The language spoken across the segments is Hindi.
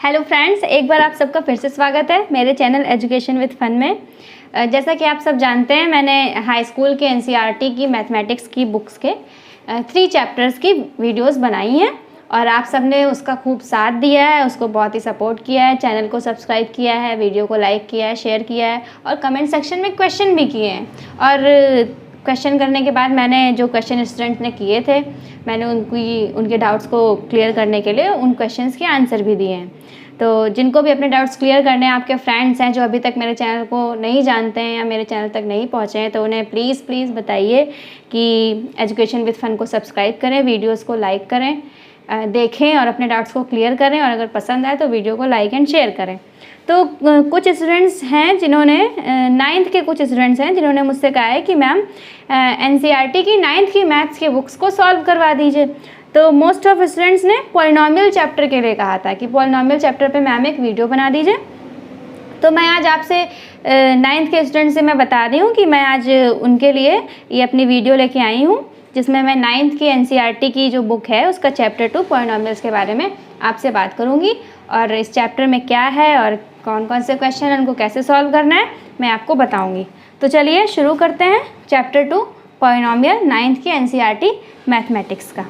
हेलो फ्रेंड्स, एक बार आप सबका फिर से स्वागत है मेरे चैनल एजुकेशन विद फन में। जैसा कि आप सब जानते हैं, मैंने हाई स्कूल के एनसीईआरटी की मैथमेटिक्स की बुक्स के 3 चैप्टर्स की वीडियोस बनाई हैं और आप सब ने उसका खूब साथ दिया है, उसको बहुत ही सपोर्ट किया है, चैनल को सब्सक्राइब किया है, वीडियो को लाइक किया है, शेयर किया है और कमेंट सेक्शन में क्वेश्चन भी किए हैं। और क्वेश्चन करने के बाद मैंने जो क्वेश्चन स्टूडेंट ने किए थे, मैंने उनके डाउट्स को क्लियर करने के लिए उन क्वेश्चंस के आंसर भी दिए हैं। तो जिनको भी अपने डाउट्स क्लियर करने हैं, आपके फ्रेंड्स हैं जो अभी तक मेरे चैनल को नहीं जानते हैं या मेरे चैनल तक नहीं पहुँचे हैं, तो उन्हें प्लीज़ बताइए कि एजुकेशन विद फन को सब्सक्राइब करें, वीडियोज़ को लाइक करें, देखें और अपने डाउट्स को क्लियर करें और अगर पसंद आए तो वीडियो को लाइक एंड शेयर करें। तो कुछ स्टूडेंट्स हैं जिन्होंने 9th के कुछ स्टूडेंट्स हैं जिन्होंने मुझसे कहा है कि मैम एनसीईआरटी की 9th की मैथ्स के बुक्स को सॉल्व करवा दीजिए। तो मोस्ट ऑफ स्टूडेंट्स ने पॉलिनॉमियल चैप्टर के लिए कहा था कि पॉलिनॉमियल चैप्टर पे मैम एक वीडियो बना दीजिए। तो मैं आज आपसे 9th के स्टूडेंट से मैं बता रही हूँ कि मैं आज उनके लिए ये अपनी वीडियो लेके आई हूँ, जिसमें मैं 9th की एनसीईआरटी की जो बुक है उसका चैप्टर 2 पॉलिनॉमियल्स के बारे में आपसे बात करूँगी और इस चैप्टर में क्या है और कौन कौन से क्वेश्चन हैं, उनको कैसे सॉल्व करना है, मैं आपको बताऊँगी। तो चलिए शुरू करते हैं चैप्टर 2 पॉलिनॉमियल 9th की एनसीईआरटी मैथमेटिक्स का।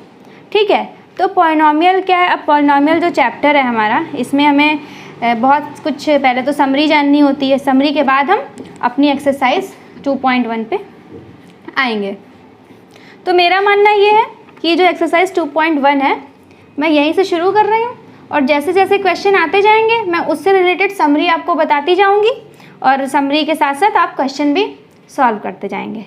ठीक है, तो पॉलिनॉमियल क्या है? अब पॉलिनॉमियल जो चैप्टर है हमारा, इसमें हमें बहुत कुछ पहले तो समरी जाननी होती है। समरी के बाद हम अपनी एक्सरसाइज 2.1 पे आएंगे। तो मेरा मानना ये है कि जो एक्सरसाइज 2.1 है मैं यहीं से शुरू कर रही हूँ और जैसे जैसे क्वेश्चन आते जाएंगे मैं उससे रिलेटेड समरी आपको बताती जाऊँगी और समरी के साथ साथ आप क्वेश्चन भी सॉल्व करते जाएंगे।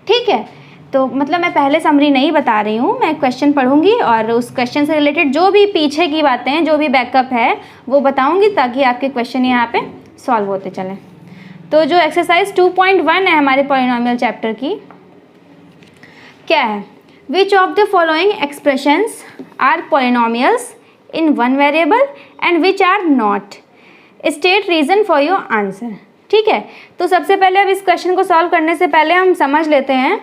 ठीक है, तो मतलब मैं पहले समरी नहीं बता रही हूँ, मैं क्वेश्चन पढ़ूंगी और उस क्वेश्चन से रिलेटेड जो भी पीछे की बातें हैं, जो भी बैकअप है वो बताऊंगी ताकि आपके क्वेश्चन यहाँ पे सॉल्व होते चलें। तो जो एक्सरसाइज 2.1 है हमारे पॉलिनॉमियल चैप्टर की, क्या है? Which of the following expressions are polynomials in one variable and which are not, state reason for your answer. ठीक है, तो सबसे पहले अब इस क्वेश्चन को सॉल्व करने से पहले हम समझ लेते हैं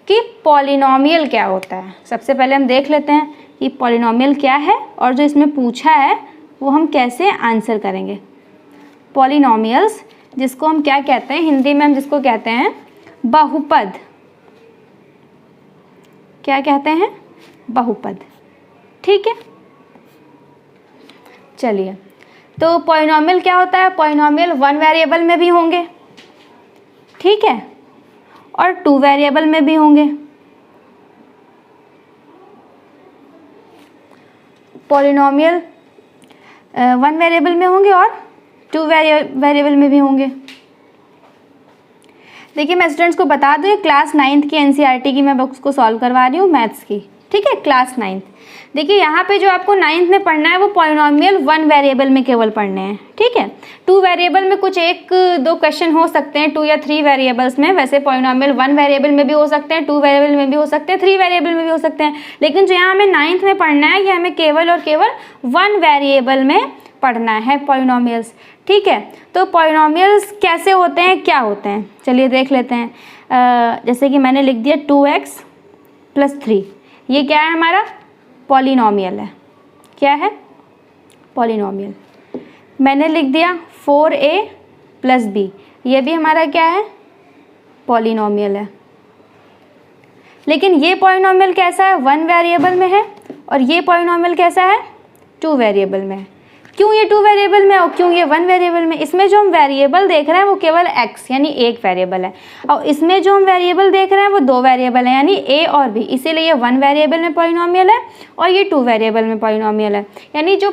कि पॉलिनॉमियल क्या होता है। सबसे पहले हम देख लेते हैं कि पॉलिनॉमियल क्या है और जो इसमें पूछा है वो हम कैसे आंसर करेंगे। पॉलिनॉमियल्स, जिसको हम क्या कहते हैं हिंदी में, हम जिसको कहते हैं बहुपद। क्या कहते हैं? बहुपद। ठीक है, चलिए, तो पॉलिनॉमियल क्या होता है? पॉलिनॉमियल 1 वेरिएबल में भी होंगे, ठीक है, और 2 वेरिएबल में भी होंगे। पॉलिनॉमियल 1 वेरिएबल में होंगे और 2 वेरिएबल में भी होंगे। देखिए, मैं स्टूडेंट्स को बता दूँ, ये क्लास 9th की एनसीईआरटी की मैं बुक्स को सॉल्व करवा रही हूँ मैथ्स की। ठीक है, क्लास 9th। देखिए, यहाँ पे जो आपको 9th में पढ़ना है वो पॉलिनॉमियल 1 वेरिएबल में केवल पढ़ने हैं। ठीक है, 2 वेरिएबल में कुछ 1-2 क्वेश्चन हो सकते हैं, 2 या 3 वेरिएबल्स में। वैसे पॉलिनॉमियल 1 वेरिएबल में भी हो सकते हैं, 2 वेरिएबल में भी हो सकते हैं, 3 वेरिएबल में भी हो सकते हैं। लेकिन जो यहाँ हमें 9th में पढ़ना है, ये हमें केवल और केवल 1 वेरिएबल में पढ़ना है पॉलिनॉमियल्स। ठीक है, तो पॉलिनॉमियल्स कैसे होते हैं, क्या होते हैं, चलिए देख लेते हैं। जैसे कि मैंने लिख दिया 2x + 3, ये क्या है? हमारा पॉलिनॉमियल है। क्या है? पॉलिनॉमियल। मैंने लिख दिया 4a + b, ये भी हमारा क्या है? पॉलिनॉमियल है। लेकिन ये पॉलिनॉमियल कैसा है? 1 वेरिएबल में है और ये पॉलिनॉमियल कैसा है? 2 वेरिएबल में है। क्यों ये 2 वेरिएबल में और क्यों ये 1 वेरिएबल में? इसमें जो हम वेरिएबल देख रहे हैं वो केवल x यानी 1 वेरिएबल है और इसमें जो हम वेरिएबल देख रहे हैं वो 2 वेरिएबल है यानी a और b, इसीलिए ये 1 वेरिएबल में पॉलिनॉमियल है और ये 2 वेरिएबल में पॉलिनॉमियल है। यानी जो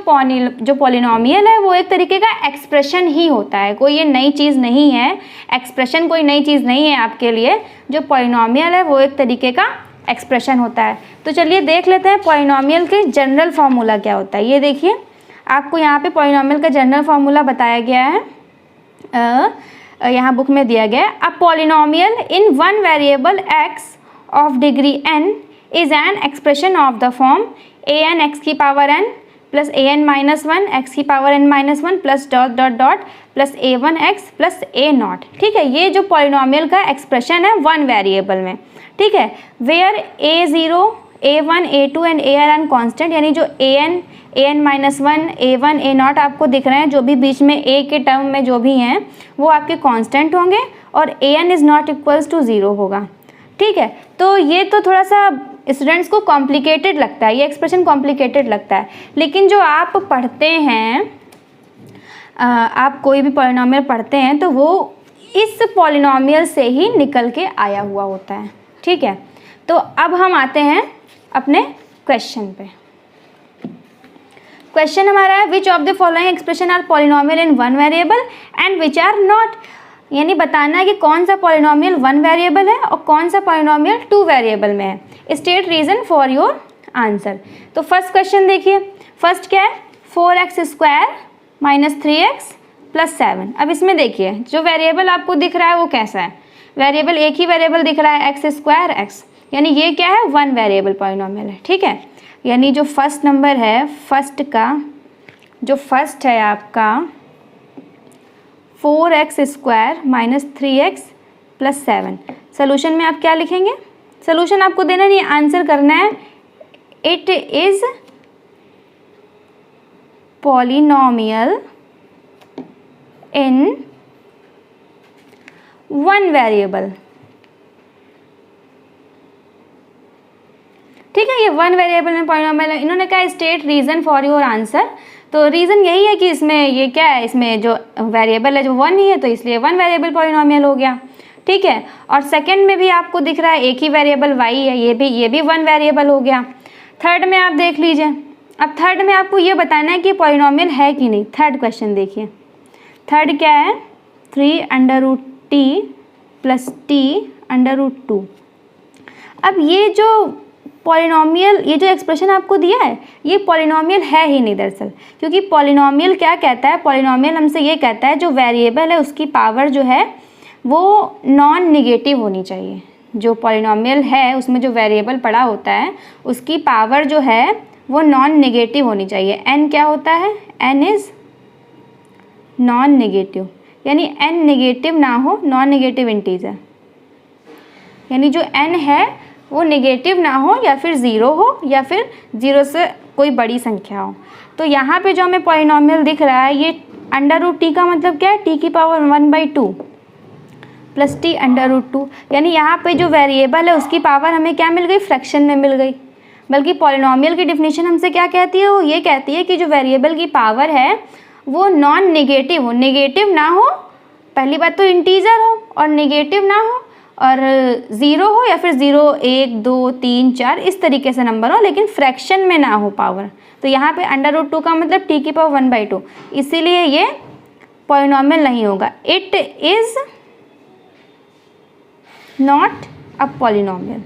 पॉलिनॉमियल है वो एक तरीके का एक्सप्रेशन ही होता है, कोई ये नई चीज़ नहीं है। एक्सप्रेशन कोई नई चीज़ नहीं है आपके लिए। जो पॉलिनॉमियल है वो एक तरीके का एक्सप्रेशन होता है। तो चलिए देख लेते हैं पॉलिनॉमियल के जनरल फार्मूला क्या होता है। ये देखिए, आपको यहाँ पे पॉलिनॉमियल का जनरल फार्मूला बताया गया है, यहाँ बुक में दिया गया है। अ polynomial in 1 variable x of degree n is an expression of the form an x की power n plus an minus 1 x की power n minus 1 plus dot dot dot plus a1x plus a0। ठीक है, ये जो पॉलिनॉमियल का एक्सप्रेशन है 1 वेरिएबल में। ठीक है, where a0 a1 a2 and a are an constant, यानी जो an an-1, a1, a0 आपको दिख रहे हैं, जो भी बीच में a के टर्म में जो भी हैं वो आपके कांस्टेंट होंगे और an is not equals to 0 होगा। ठीक है, तो ये तो थोड़ा सा स्टूडेंट्स को कॉम्प्लिकेटेड लगता है, ये एक्सप्रेशन कॉम्प्लिकेटेड लगता है, लेकिन जो आप पढ़ते हैं, आप कोई भी पॉलिनॉमियल पढ़ते हैं तो वो इस पॉलिनॉमियल से ही निकल के आया हुआ होता है। ठीक है, तो अब हम आते हैं अपने क्वेश्चन पे। क्वेश्चन हमारा है which of the following expression are polynomial in one variable and which are not, यानी बताना है कि कौन सा पॉलिनॉमियल वन वेरिएबल है और कौन सा पॉलिनॉमियल टू वेरिएबल में है। State reason for your answer. तो फर्स्ट क्वेश्चन देखिए, फर्स्ट क्या है, 4x² - 3x + 7। अब इसमें देखिए जो वेरिएबल आपको दिख रहा है वो कैसा है, वेरिएबल एक ही वेरिएबल दिख रहा है x², x, यानी ये क्या है, वन वेरिएबल पॉलिनॉमियल है। ठीक है, यानी जो फर्स्ट नंबर है, फर्स्ट का जो फर्स्ट है आपका 4x² - 3x + 7। सोल्यूशन में आप क्या लिखेंगे, सोल्यूशन आपको देना नहीं, आंसर करना है। It is polynomial in one variable. ठीक है, ये वन वेरिएबल में पॉलिनॉमियल है। इन्होंने कहा state reason for your answer, तो रीज़न यही है कि इसमें ये क्या है, इसमें जो वेरिएबल है जो वन ही है, तो इसलिए वन वेरिएबल पॉलिनॉमियल हो गया। ठीक है, और सेकंड में भी आपको दिख रहा है एक ही वेरिएबल y है, ये भी वन वेरिएबल हो गया। थर्ड में आप देख लीजिए, अब थर्ड में आपको ये बताना है कि पॉलिनॉमियल है कि नहीं। थर्ड क्वेश्चन देखिए, थर्ड क्या है, 3√t + t√2। अब ये जो पॉलिनॉमियल, ये जो एक्सप्रेशन आपको दिया है ये पॉलिनॉमियल है ही नहीं दरअसल, क्योंकि पॉलिनॉमियल क्या कहता है, पॉलिनॉमियल हमसे ये कहता है जो वेरिएबल है उसकी पावर जो है वो नॉन निगेटिव होनी चाहिए। जो पॉलिनॉमियल है उसमें जो वेरिएबल पड़ा होता है उसकी पावर जो है वो नॉन निगेटिव होनी चाहिए। n क्या होता है, n इज़ नॉन निगेटिव, यानी n निगेटिव ना हो, नॉन निगेटिव इंटीजर, यानी जो n है वो निगेटिव ना हो या फिर ज़ीरो हो या फिर ज़ीरो से कोई बड़ी संख्या हो। तो यहाँ पे जो हमें पॉलिनॉमियल दिख रहा है ये √t का मतलब क्या है, t⁻1/2 + t√2, यानी यहाँ पे जो वेरिएबल है उसकी पावर हमें क्या मिल गई, फ्रैक्शन में मिल गई। बल्कि पॉलिनॉमियल की डिफिनीशन हमसे क्या कहती है, वो ये कहती है कि जो वेरिएबल की पावर है वो नॉन निगेटिव हो, निगेटिव ना हो, पहली बात तो इंटीजर हो और निगेटिव ना हो और ज़ीरो हो या फिर 0, 1, 2, 3, 4 इस तरीके से नंबर हो, लेकिन फ्रैक्शन में ना हो पावर। तो यहाँ पे √2 का मतलब t⁻1/2, इसीलिए ये पॉलिनॉमियल नहीं होगा। It is not a polynomial.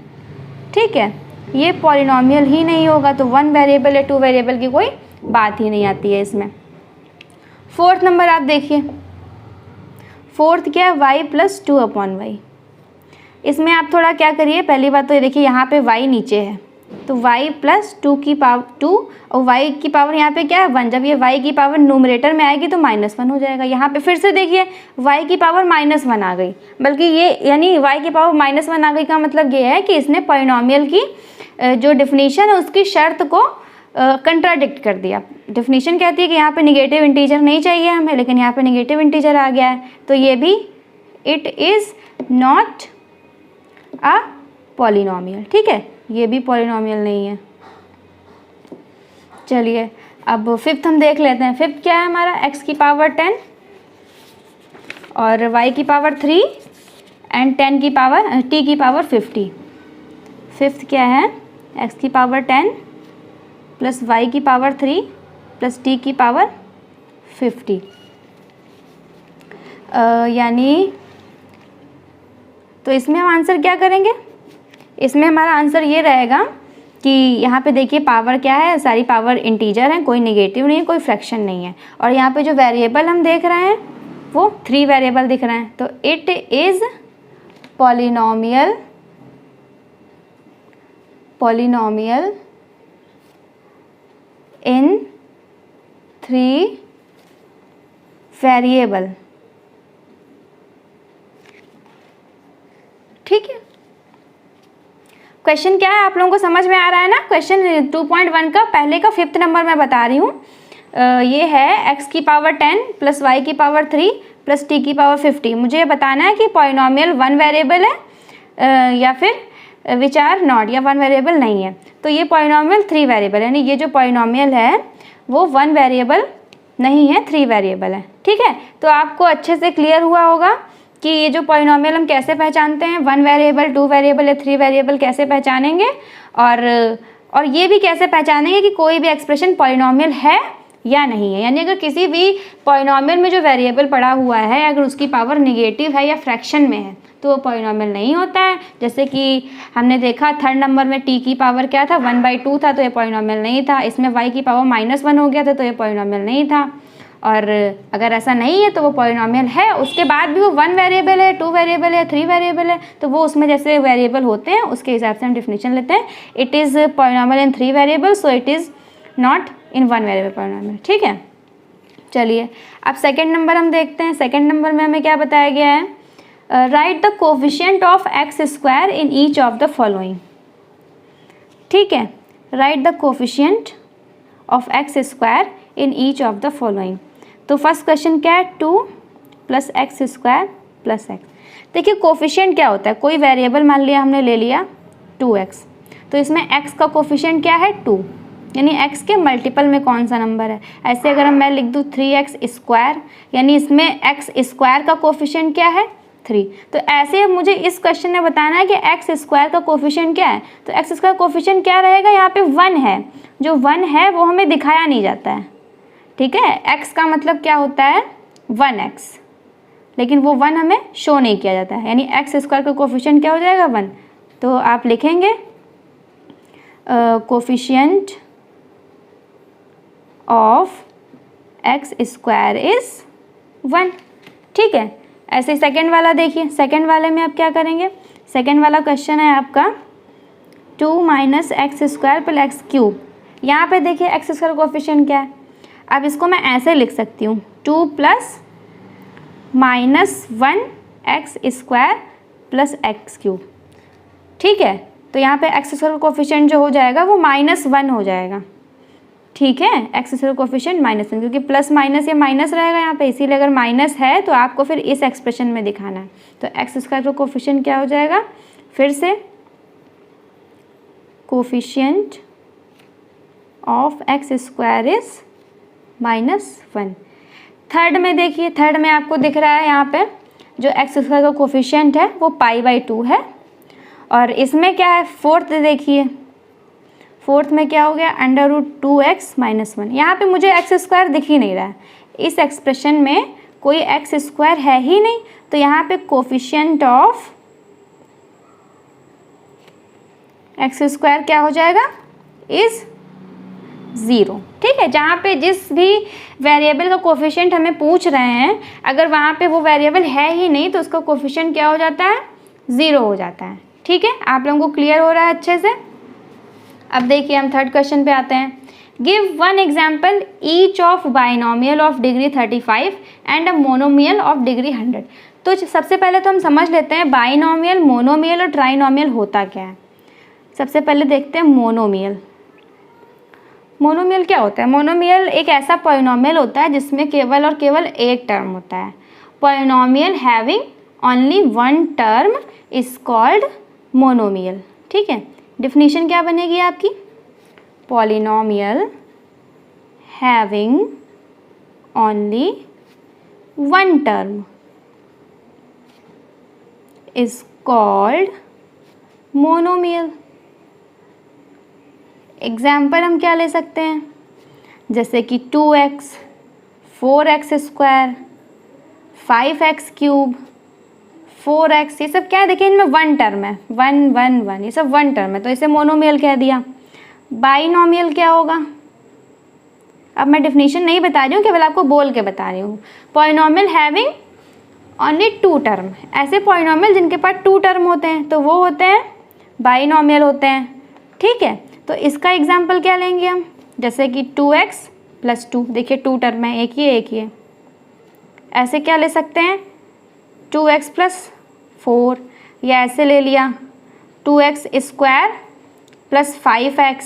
ठीक है, ये पॉलिनॉमियल ही नहीं होगा, तो वन वेरिएबल या टू वेरिएबल की कोई बात ही नहीं आती है इसमें। फोर्थ नंबर आप देखिए, फोर्थ क्या है, y + 2/y। इसमें आप थोड़ा क्या करिए, पहली बात तो ये देखिए यहाँ पे y नीचे है, तो y + 2 और y की पावर यहाँ पे क्या है 1। जब ये y की पावर न्यूमरेटर में आएगी तो -1 हो जाएगा। यहाँ पे फिर से देखिए y की पावर -1 आ गई, बल्कि ये यानी y की पावर -1 आ गई का मतलब ये है कि इसने पॉलिनॉमियल की जो डिफिनीशन है उसकी शर्त को कंट्राडिक्ट कर दिया। डिफिनीशन कहती है कि यहाँ पे निगेटिव इंटीजर नहीं चाहिए हमें, लेकिन यहाँ पे निगेटिव इंटीजर आ गया है, तो ये भी it is not a polynomial. ठीक है, ये भी पॉलिनॉमियल नहीं है। चलिए अब फिफ्थ हम देख लेते हैं। फिफ्थ क्या है हमारा, x की पावर 10 और y की पावर 3 एंड t की पावर 50। फिफ्थ क्या है, x की पावर 10 + y की पावर 3 + t की पावर 50, यानी तो इसमें हम आंसर क्या करेंगे, इसमें हमारा आंसर ये रहेगा कि यहाँ पे देखिए पावर क्या है, सारी पावर इंटीजर है, कोई नेगेटिव नहीं है, कोई फ्रैक्शन नहीं है, और यहाँ पे जो वेरिएबल हम देख रहे हैं वो 3 वेरिएबल दिख रहे हैं। तो it is polynomial in 3 variable. ठीक है, क्वेश्चन क्या है आप लोगों को समझ में आ रहा है ना? क्वेश्चन 2.1 का पहले का 5th नंबर मैं बता रही हूँ। ये है x की पावर 10 प्लस y की पावर 3 प्लस t की पावर 50। मुझे ये बताना है कि पॉलिनॉमियल 1 वेरिएबल है या फिर विच आर नॉट, या 1 वेरिएबल नहीं है। तो ये पॉलिनॉमियल 3 वेरिएबल, यानी ये जो पॉलिनॉमियल है वो 1 वेरिएबल नहीं है, 3 वेरिएबल है। ठीक है, तो आपको अच्छे से क्लियर हुआ होगा कि ये जो पॉलिनॉमियल हम कैसे पहचानते हैं, 1 वेरिएबल, 2 वेरिएबल या 3 वेरिएबल कैसे पहचानेंगे, और ये भी कैसे पहचानेंगे कि कोई भी एक्सप्रेशन पॉलिनॉमियल है या नहीं है। यानी अगर किसी भी पॉलिनॉमियल में जो वेरिएबल पड़ा हुआ है अगर उसकी पावर नेगेटिव है या फ्रैक्शन में है तो वो पॉलिनॉमियल नहीं होता है। जैसे कि हमने देखा 3rd नंबर में t की पावर क्या था, 1/2 था, तो ये पॉलिनॉमियल नहीं था। इसमें y की पावर -1 हो गया था, तो ये पॉलिनॉमियल नहीं था। और अगर ऐसा नहीं है तो वो पॉलिनॉमियल है, उसके बाद भी वो 1 वेरिएबल है, 2 वेरिएबल है, 3 वेरिएबल है, तो वो उसमें जैसे वेरिएबल होते हैं उसके हिसाब से हम डिफिनीशन लेते हैं। It is polynomial in 3 variable, so it is not in 1 variable polynomial. ठीक है, चलिए अब 2nd नंबर हम देखते हैं। 2nd नंबर में हमें क्या बताया गया है, right the coefficient of x square in each of the following. ठीक है, right the coefficient of x square in each of the following. तो फर्स्ट क्वेश्चन क्या है, 2 + x² + x। देखिए कोफिशिएंट क्या होता है, कोई वेरिएबल मान लिया हमने ले लिया 2x, तो इसमें x का कोफिशिएंट क्या है 2, यानी x के मल्टीपल में कौन सा नंबर है। ऐसे अगर मैं लिख दूँ 3x², यानी इसमें x² का कोफिशिएंट क्या है 3। तो ऐसे मुझे इस क्वेश्चन में बताना है कि x² का कोफिशिएंट क्या है। तो x² कोफिशिएंट क्या रहेगा, यहाँ पे 1 है, जो 1 है वो हमें दिखाया नहीं जाता है। ठीक है, x का मतलब क्या होता है 1x, लेकिन वो 1 हमें शो नहीं किया जाता है, यानी x² का कोफिशिएंट क्या हो जाएगा 1। तो आप लिखेंगे कोफिशिएंट ऑफ x² इज 1। ठीक है, ऐसे ही 2nd वाला देखिए। 2nd वाले में आप क्या करेंगे, 2nd वाला क्वेश्चन है आपका 2 - x² + x³। यहाँ पे देखिए x² कोफिशिएंट क्या है। अब इसको मैं ऐसे लिख सकती हूँ 2 + -1x² + x³। ठीक है, तो यहाँ पे x² कोफिशिएंट जो हो जाएगा वो -1 हो जाएगा। ठीक है, x² कोफिशिएंट -1, क्योंकि प्लस माइनस या माइनस रहेगा यहाँ पे, इसीलिए अगर माइनस है तो आपको फिर इस एक्सप्रेशन में दिखाना है। तो x² का कोफिशिएंट क्या हो जाएगा, फिर से coefficient of x² is -1। 3rd में देखिए, 3rd में आपको दिख रहा है यहाँ पे जो x² का कोफिशिएंट है वो π/2 है, और इसमें क्या है 4th देखिए, 4th में क्या हो गया √2x - 1। यहाँ पे मुझे x² दिख ही नहीं रहा है, इस एक्सप्रेशन में कोई x² है ही नहीं, तो यहाँ पे कोफिशिएंट ऑफ x² क्या हो जाएगा इज 0। ठीक है, जहाँ पे जिस भी वेरिएबल का कोफिशिएंट हमें पूछ रहे हैं अगर वहाँ पे वो वेरिएबल है ही नहीं तो उसका कोफिशिएंट क्या हो जाता है 0 हो जाता है। ठीक है, आप लोगों को क्लियर हो रहा है अच्छे से। अब देखिए हम 3rd क्वेश्चन पे आते हैं। Give 1 example each of binomial of degree 35 and a monomial of degree 100। तो सबसे पहले तो हम समझ लेते हैं बाइनोमियल, मोनोमियल और ट्राइनोमियल होता क्या है। सबसे पहले देखते हैं मोनोमियल। मोनोमियल क्या होता है, मोनोमियल एक ऐसा पॉलिनॉमियल होता है जिसमें केवल और केवल एक टर्म होता है। Polynomial having only 1 term is called monomial. ठीक है, डिफिनीशन क्या बनेगी आपकी, polynomial having only 1 term is called monomial. Example हम क्या ले सकते हैं, जैसे कि 2x, 4x², 5x³, 4x, ये सब क्या है देखिए इनमें 1 टर्म है, 1 1 1, ये सब 1 टर्म है, तो इसे मोनोमियल कह दिया। बाइनोमियल क्या होगा, अब मैं डिफिनीशन नहीं बता रही हूँ, केवल आपको बोल के बता रही हूँ। पॉलिनॉमियल हैविंग ओनली 2 टर्म, ऐसे पॉलिनॉमियल जिनके पास 2 टर्म होते हैं तो वो होते हैं बाइनोमियल होते हैं। ठीक है, तो इसका एग्जाम्पल क्या लेंगे हम, जैसे कि 2x + 2, देखिए 2 टर्म है, एक ही है। ऐसे क्या ले सकते हैं 2x + 4, या ऐसे ले लिया 2x स्क्वायर प्लस 5x,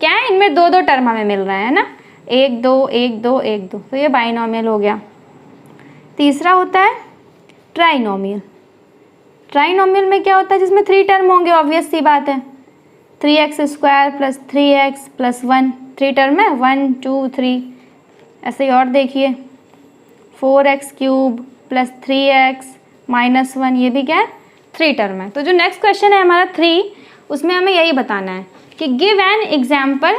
क्या है इनमें दो दो टर्म हमें मिल रहे हैं ना, 1 2 1 2 1 2, तो ये बाइनोमियल हो गया। तीसरा होता है ट्राइनोमियल। ट्राइनोमियल में क्या होता है, जिसमें 3 टर्म होंगे, ऑब्वियस सी बात है, 3x square plus 3x plus 1, 3 term है, 1 2 3। ऐसे ही और देखिए 4x cube plus 3x minus 1, ये भी क्या है 3 टर्म है। तो जो नेक्स्ट क्वेश्चन है हमारा 3, उसमें हमें यही बताना है कि give an example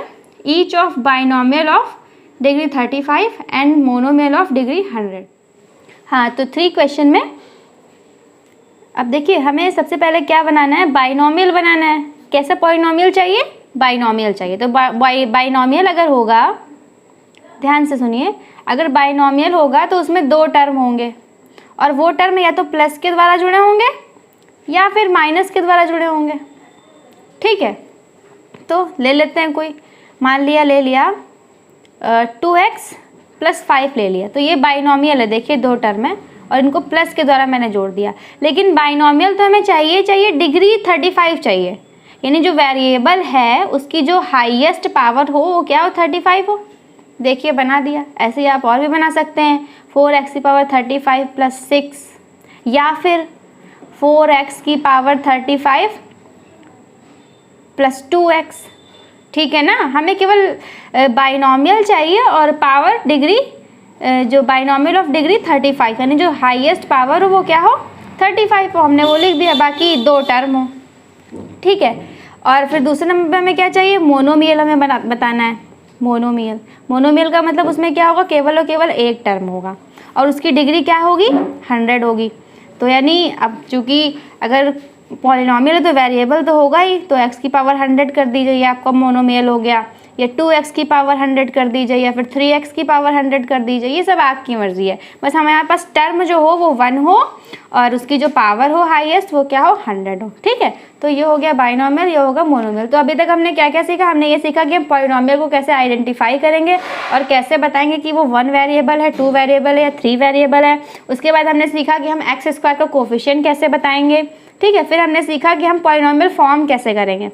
each of binomial of degree 35 and monomial of degree 100। हाँ, तो 3 क्वेश्चन में अब देखिए हमें सबसे पहले क्या बनाना है, बाइनोमियल बनाना है। कैसा पॉलिनोमियल चाहिए, बाइनोमियल चाहिए। तो बाइनोमियल अगर होगा, ध्यान से सुनिए, अगर बाइनोमियल होगा तो उसमें 2 टर्म होंगे और वो टर्म या तो प्लस के द्वारा जुड़े होंगे या फिर माइनस के द्वारा जुड़े होंगे। ठीक है, तो ले लेते हैं कोई, मान लिया ले लिया 2x प्लस 5 ले लिया, तो ये बाइनोमियल है। देखिए 2 टर्म है और इनको प्लस के द्वारा मैंने जोड़ दिया। लेकिन बाइनोमियल तो हमें चाहिए डिग्री 35 चाहिए, यानी जो वेरिएबल है उसकी जो हाईएस्ट पावर हो वो क्या हो, 35 हो। देखिए बना दिया। ऐसे ही आप और भी बना सकते हैं, 4x की पावर 35 प्लस 6 या फिर 4x की पावर 35 प्लस 2x। ठीक है ना, हमें केवल बाइनोमियल चाहिए और पावर डिग्री, जो बाइनोमियल ऑफ डिग्री 35, यानी जो हाईएस्ट पावर हो वो क्या हो, 35 हो। हमने वो लिख दिया, बाकी 2 टर्म हो। ठीक है, और फिर दूसरे नंबर पे हमें क्या चाहिए, मोनोमियल हमें बताना है। मोनोमियल का मतलब उसमें क्या होगा, केवल और केवल 1 टर्म होगा और उसकी डिग्री क्या होगी, 100 होगी। तो यानी अब चूँकि अगर पॉलिनोमियल है तो वेरिएबल तो होगा ही, तो x की पावर 100 कर दी जाइए, आपका मोनोमियल हो गया, या 2x की पावर 100 कर दी जाइए, या फिर 3x की पावर 100 कर दी जाइए, ये सब आपकी मर्जी है। बस हमारे पास टर्म जो हो वो 1 हो और उसकी जो पावर हो हाईएस्ट वो क्या हो, 100 हो। ठीक है, तो ये हो गया बाइनोमियल, ये होगा मोनोमियल। तो अभी तक हमने क्या क्या सीखा, हमने ये सीखा कि हम पॉलिनोमियल को कैसे आइडेंटिफाई करेंगे और कैसे बताएंगे कि वो 1 वेरिएबल है, 2 वेरिएबल है या 3 वेरिएबल है। उसके बाद हमने सीखा कि हम एक्स स्क्वायर का कोफिशिएंट कैसे बताएंगे। ठीक है, फिर हमने सीखा कि हम पॉलिनोमियल फॉर्म कैसे करेंगे।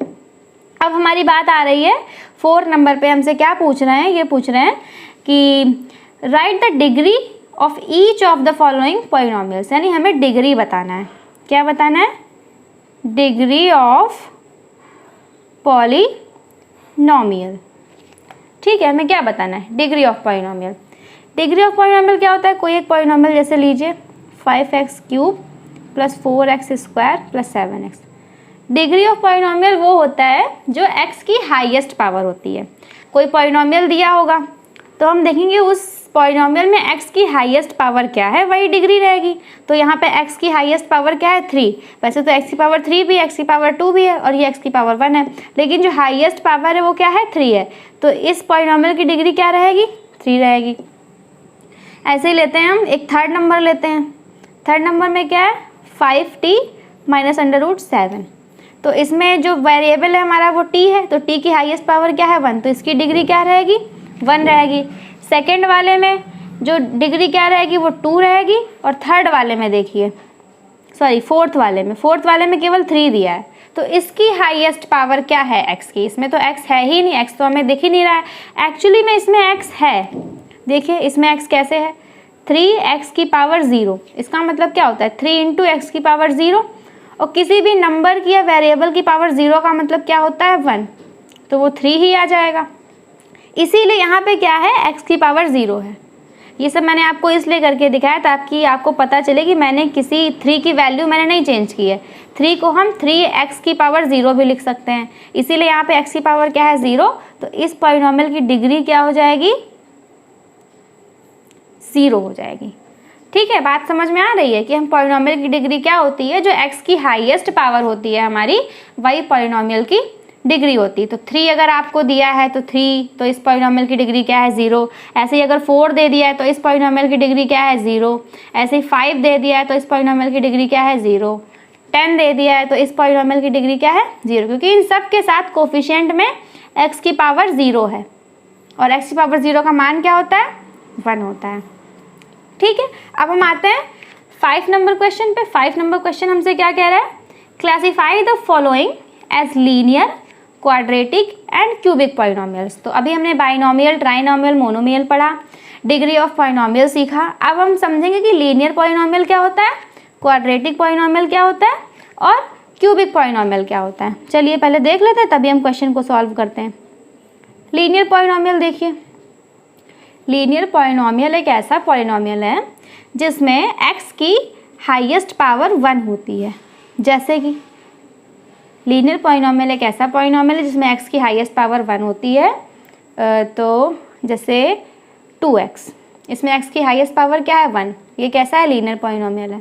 अब हमारी बात आ रही है 4 नंबर पे, हमसे क्या पूछ रहे हैं, ये पूछ रहे हैं कि right the degree of each of the following polynomials, यानी हमें डिग्री बताना है। क्या बताना है, डिग्री ऑफ पॉलिनोमियल। ठीक है, हमें क्या बताना है, degree of polynomial. Degree of polynomial क्या होता है, कोई एक पॉलिनोमियल जैसे लीजिए 5x cube plus 4x square plus 7x। Degree of polynomial वो होता है जो x की हाईएस्ट पावर होती है। कोई पॉलिनोमियल दिया होगा तो हम देखेंगे उस पॉलिनोमियल में x की हाईएस्ट पावर क्या है, वही डिग्री रहेगी। तो यहाँ पे x की हाईएस्ट पावर क्या है, 3। वैसे तो x की पावर 3 भी है, x की पावर 2 भी है और ये x की पावर 1 है, लेकिन जो हाईएस्ट पावर है वो क्या है, 3 है। तो इस पॉलिनोमियल की डिग्री क्या रहेगी, 3 रहेगी। ऐसे ही लेते हैं हम एक 3rd नंबर लेते हैं। 3rd नंबर में क्या है, 5t माइनस √7। तो इसमें जो वेरिएबल है हमारा वो t है, तो t की हाईएस्ट पावर क्या है, 1, तो इसकी डिग्री क्या रहेगी, 1 रहेगी। सेकंड वाले में जो डिग्री क्या रहेगी, वो 2 रहेगी। और थर्ड वाले में देखिए, सॉरी फोर्थ वाले में केवल 3 दिया है, तो इसकी हाईएस्ट पावर क्या है, x की। इसमें तो x है ही नहीं, x तो हमें दिख ही नहीं रहा है। एक्चुअली में इसमें x है, देखिए इसमें x कैसे है, 3x की पावर 0। इसका मतलब क्या होता है, 3 × x की पावर 0। और किसी भी नंबर की या वेरिएबल की पावर 0 का मतलब क्या होता है, 1, तो वो 3 ही आ जाएगा। इसीलिए यहाँ पे क्या है, x की पावर 0 है। ये सब मैंने आपको इसलिए करके दिखाया ताकि आपको पता चले कि मैंने किसी 3 की वैल्यू मैंने नहीं चेंज की है। 3 को हम 3x की पावर 0 भी लिख सकते हैं, इसीलिए यहाँ पे x की पावर क्या है, 0। तो इस पॉलिनोमियल की डिग्री क्या हो जाएगी, 0 हो जाएगी। ठीक है, बात समझ में आ रही है कि हम पॉलिनोमियल की डिग्री क्या होती है, जो x की हाईएस्ट पावर होती है हमारी, वही पॉलिनोमियल की डिग्री होती है। तो 3 अगर आपको दिया है तो 3, तो इस पॉलिनोमियल की डिग्री क्या है, 0। ऐसे ही अगर 4 दे दिया है तो इस पॉलिनोमियल की डिग्री क्या है, 0। ऐसे ही 5 दे दिया है तो इस पॉलिनोमियल की डिग्री क्या है, 0। 10 दे दिया है तो इस पॉलिनोमियल की डिग्री क्या है, 0, क्योंकि इन सब के साथ कोफिशिएंट में x की पावर 0 है और x की पावर 0 का मान क्या होता है, 1 होता है। ठीक है, अब हम आते हैं 5 नंबर क्वेश्चन पे। 5 नंबर क्वेश्चन हमसे क्या कह रहा है, classify the following as linear, quadratic and cubic polynomials. तो अभी हमने बाइनोमियल, ट्राइनोमियल, मोनोमियल पढ़ा, डिग्री ऑफ पॉलिनोमियल सीखा। अब हम समझेंगे कि लीनियर पॉलिनोमियल क्या होता है, क्वाड्रेटिक पॉलिनोमियल क्या होता है और क्यूबिक पॉलिनोमियल क्या होता है। चलिए पहले देख लेते हैं, तभी हम क्वेश्चन को सॉल्व करते हैं। लीनियर पॉलिनोमियल देखिए, लीनियर पॉलिनोमियल एक ऐसा पॉलिनोमियल है जिसमें x की हाईएस्ट पावर 1 होती है। जैसे कि लीनियर पॉलिनोमियल एक ऐसा पॉलिनोमियल है जिसमें x की हाईएस्ट पावर 1 होती है। तो जैसे 2x, इसमें x की हाईएस्ट पावर क्या है 1, ये कैसा है, लीनियर पॉलिनोमियल है।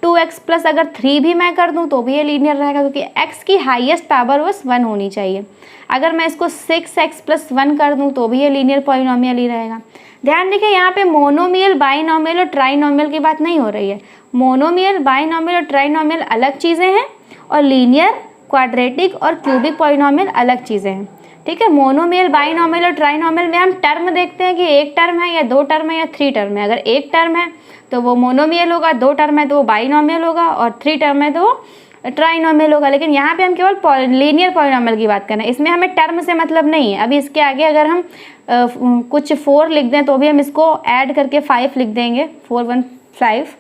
2x प्लस अगर 3 भी मैं कर दूं तो भी ये लीनियर रहेगा, क्योंकि x की हाईएस्ट पावर बस 1 होनी चाहिए। अगर मैं इसको 6x प्लस 1 कर दूं तो भी ये लीनियर पॉलिनोमियल ही रहेगा। ध्यान रखिए यहाँ पे मोनोमियल, बाइनोमियल और ट्राइनोमियल की बात नहीं हो रही है। मोनोमियल, बाइनोमियल और ट्राइनोमियल अलग चीज़ें हैं और लीनियर, क्वाड्रेटिक और क्यूबिक पॉलिनोमियल अलग चीज़ें हैं। ठीक है, मोनोमियल, बाइनोमियल और ट्राइनोमियल में हम टर्म देखते हैं कि एक टर्म है या दो टर्म है या 3 टर्म है। अगर एक टर्म है तो वो मोनोमियल होगा, 2 टर्म है तो वो बाइनोमियल होगा और 3 टर्म है तो वो ट्राइनोमियल होगा। लेकिन यहाँ पे हम केवल लीनियर पॉलिनोमियल की बात कर रहे हैं, इसमें हमें टर्म से मतलब नहीं है। अभी इसके आगे अगर हम कुछ 4 लिख दें तो भी हम इसको ऐड करके 5 लिख देंगे, 4 1 5।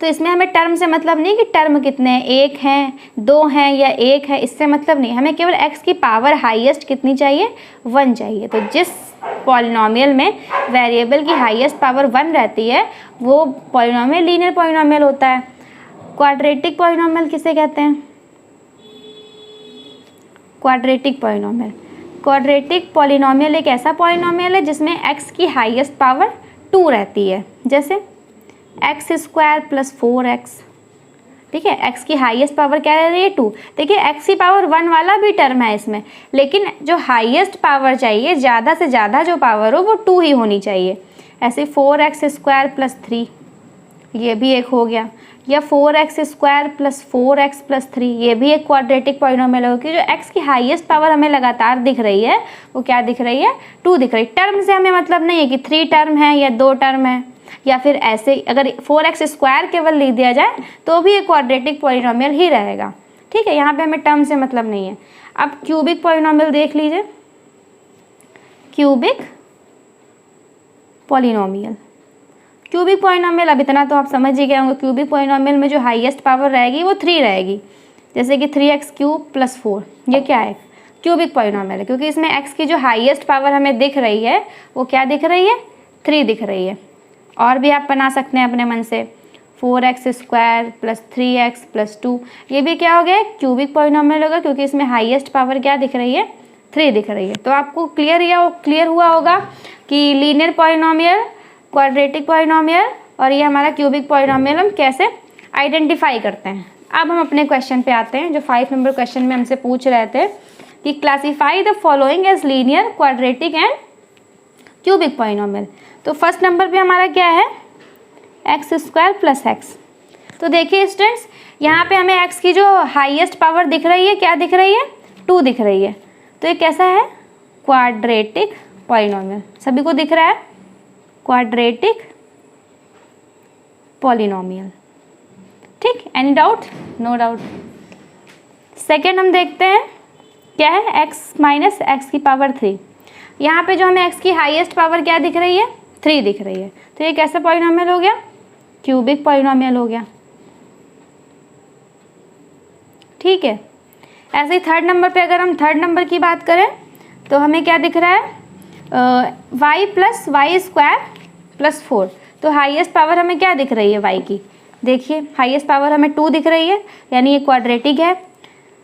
तो इसमें हमें टर्म से मतलब नहीं कि टर्म कितने हैं, 1 हैं, 2 हैं या 1 है, इससे मतलब नहीं। हमें केवल x की पावर हाईएस्ट कितनी चाहिए, 1 चाहिए। तो जिस पॉलिनोमियल में वेरिएबल की हाईएस्ट पावर 1 रहती है वो पॉलिनोमियल लीनियर पॉलिनोमियल होता है। क्वाड्रेटिक पॉलिनोमियल किसे कहते हैं, क्वाड्रेटिक पॉलिनोमियल। क्वाड्रेटिक पॉलिनोमियल एक ऐसा पॉलिनोमियल है जिसमें x की हाईएस्ट पावर 2 रहती है। जैसे एक्स स्क्वायर प्लस 4x, ठीक है, x की हाईएस्ट पावर क्या रह रही है 2। देखिए x की पावर 1 वाला भी टर्म है इसमें, लेकिन जो हाईएस्ट पावर चाहिए, ज़्यादा से ज़्यादा जो पावर हो वो 2 ही होनी चाहिए। ऐसे 4x स्क्वायर प्लस 3, ये भी एक हो गया, या 4x square plus 4x plus 3, ये भी एक क्वाड्रेटिक पॉलिनोमियल होगा। कि जो x की हाईएस्ट पावर हमें लगातार दिख रही है वो क्या दिख रही है, 2 दिख रही है। टर्म से हमें मतलब नहीं है कि 3 टर्म है या 2 टर्म है, या फिर ऐसे अगर 4x स्क्वायर केवल लिख दिया जाए तो भी एक क्वाड्रेटिक पॉलिनोमियल ही रहेगा। ठीक है, यहाँ पे हमें टर्म से मतलब नहीं है। अब क्यूबिक पॉलिनोमियल देख लीजिए, क्यूबिक पॉलिनोमियल। क्यूबिक पॉलिनोमियल, अब इतना तो आप समझ ही गए होंगे, क्यूबिक पॉलिनोमियल में जो हाईएस्ट पावर रहेगी वो 3 रहेगी। जैसे कि 3x क्यूब प्लस 4, ये क्या है, क्यूबिक पॉलिनोमियल है, क्योंकि इसमें x की जो हाईएस्ट पावर हमें दिख रही है वो क्या दिख रही है, 3 दिख रही है। और भी आप बना सकते हैं अपने मन से, 4x square plus 3x plus 2, ये भी क्या हो गया, क्यूबिक पॉलिनोमियल होगा, क्योंकि इसमें हाईएस्ट पावर क्या दिख रही है, 3 दिख रही है। तो आपको क्लियर हुआ होगा कि लीनियर पॉलिनोमियल, क्वाड्रेटिक पॉलिनोमियल और ये हमारा क्यूबिक पॉलिनोमियल हम कैसे आइडेंटिफाई करते हैं। अब हम अपने क्वेश्चन पे आते हैं, जो 5 नंबर क्वेश्चन में हमसे पूछ रहे थे कि classify the following as linear, quadratic and cubic polynomial. तो फर्स्ट नंबर पे हमारा क्या है, एक्स स्क्वायर प्लस एक्स। तो देखिए स्टूडेंट्स, यहाँ पे हमें x की जो हाईएस्ट पावर दिख रही है क्या दिख रही है, 2 दिख रही है। तो ये कैसा है, क्वाड्रेटिक पॉलिनोमियल। सभी को दिख रहा है, क्वाड्रेटिक पॉलिनोमियल। ठीक, any doubt, no doubt. Second हम देखते हैं क्या है, x माइनस एक्स की पावर 3। यहाँ पे जो हमें x की हाईएस्ट पावर क्या दिख रही है, 3 दिख रही है। तो ये कैसा पॉलिनोमियल हो गया, क्यूबिक पॉलिनोमियल हो गया। ठीक है, ऐसे ही थर्ड नंबर पे अगर हम थर्ड नंबर की बात करें तो हमें क्या दिख रहा है, y plus y square plus 4। तो हाईएस्ट पावर हमें क्या दिख रही है y की, देखिए हाईएस्ट पावर हमें 2 दिख रही है, यानी ये क्वाड्रेटिक है।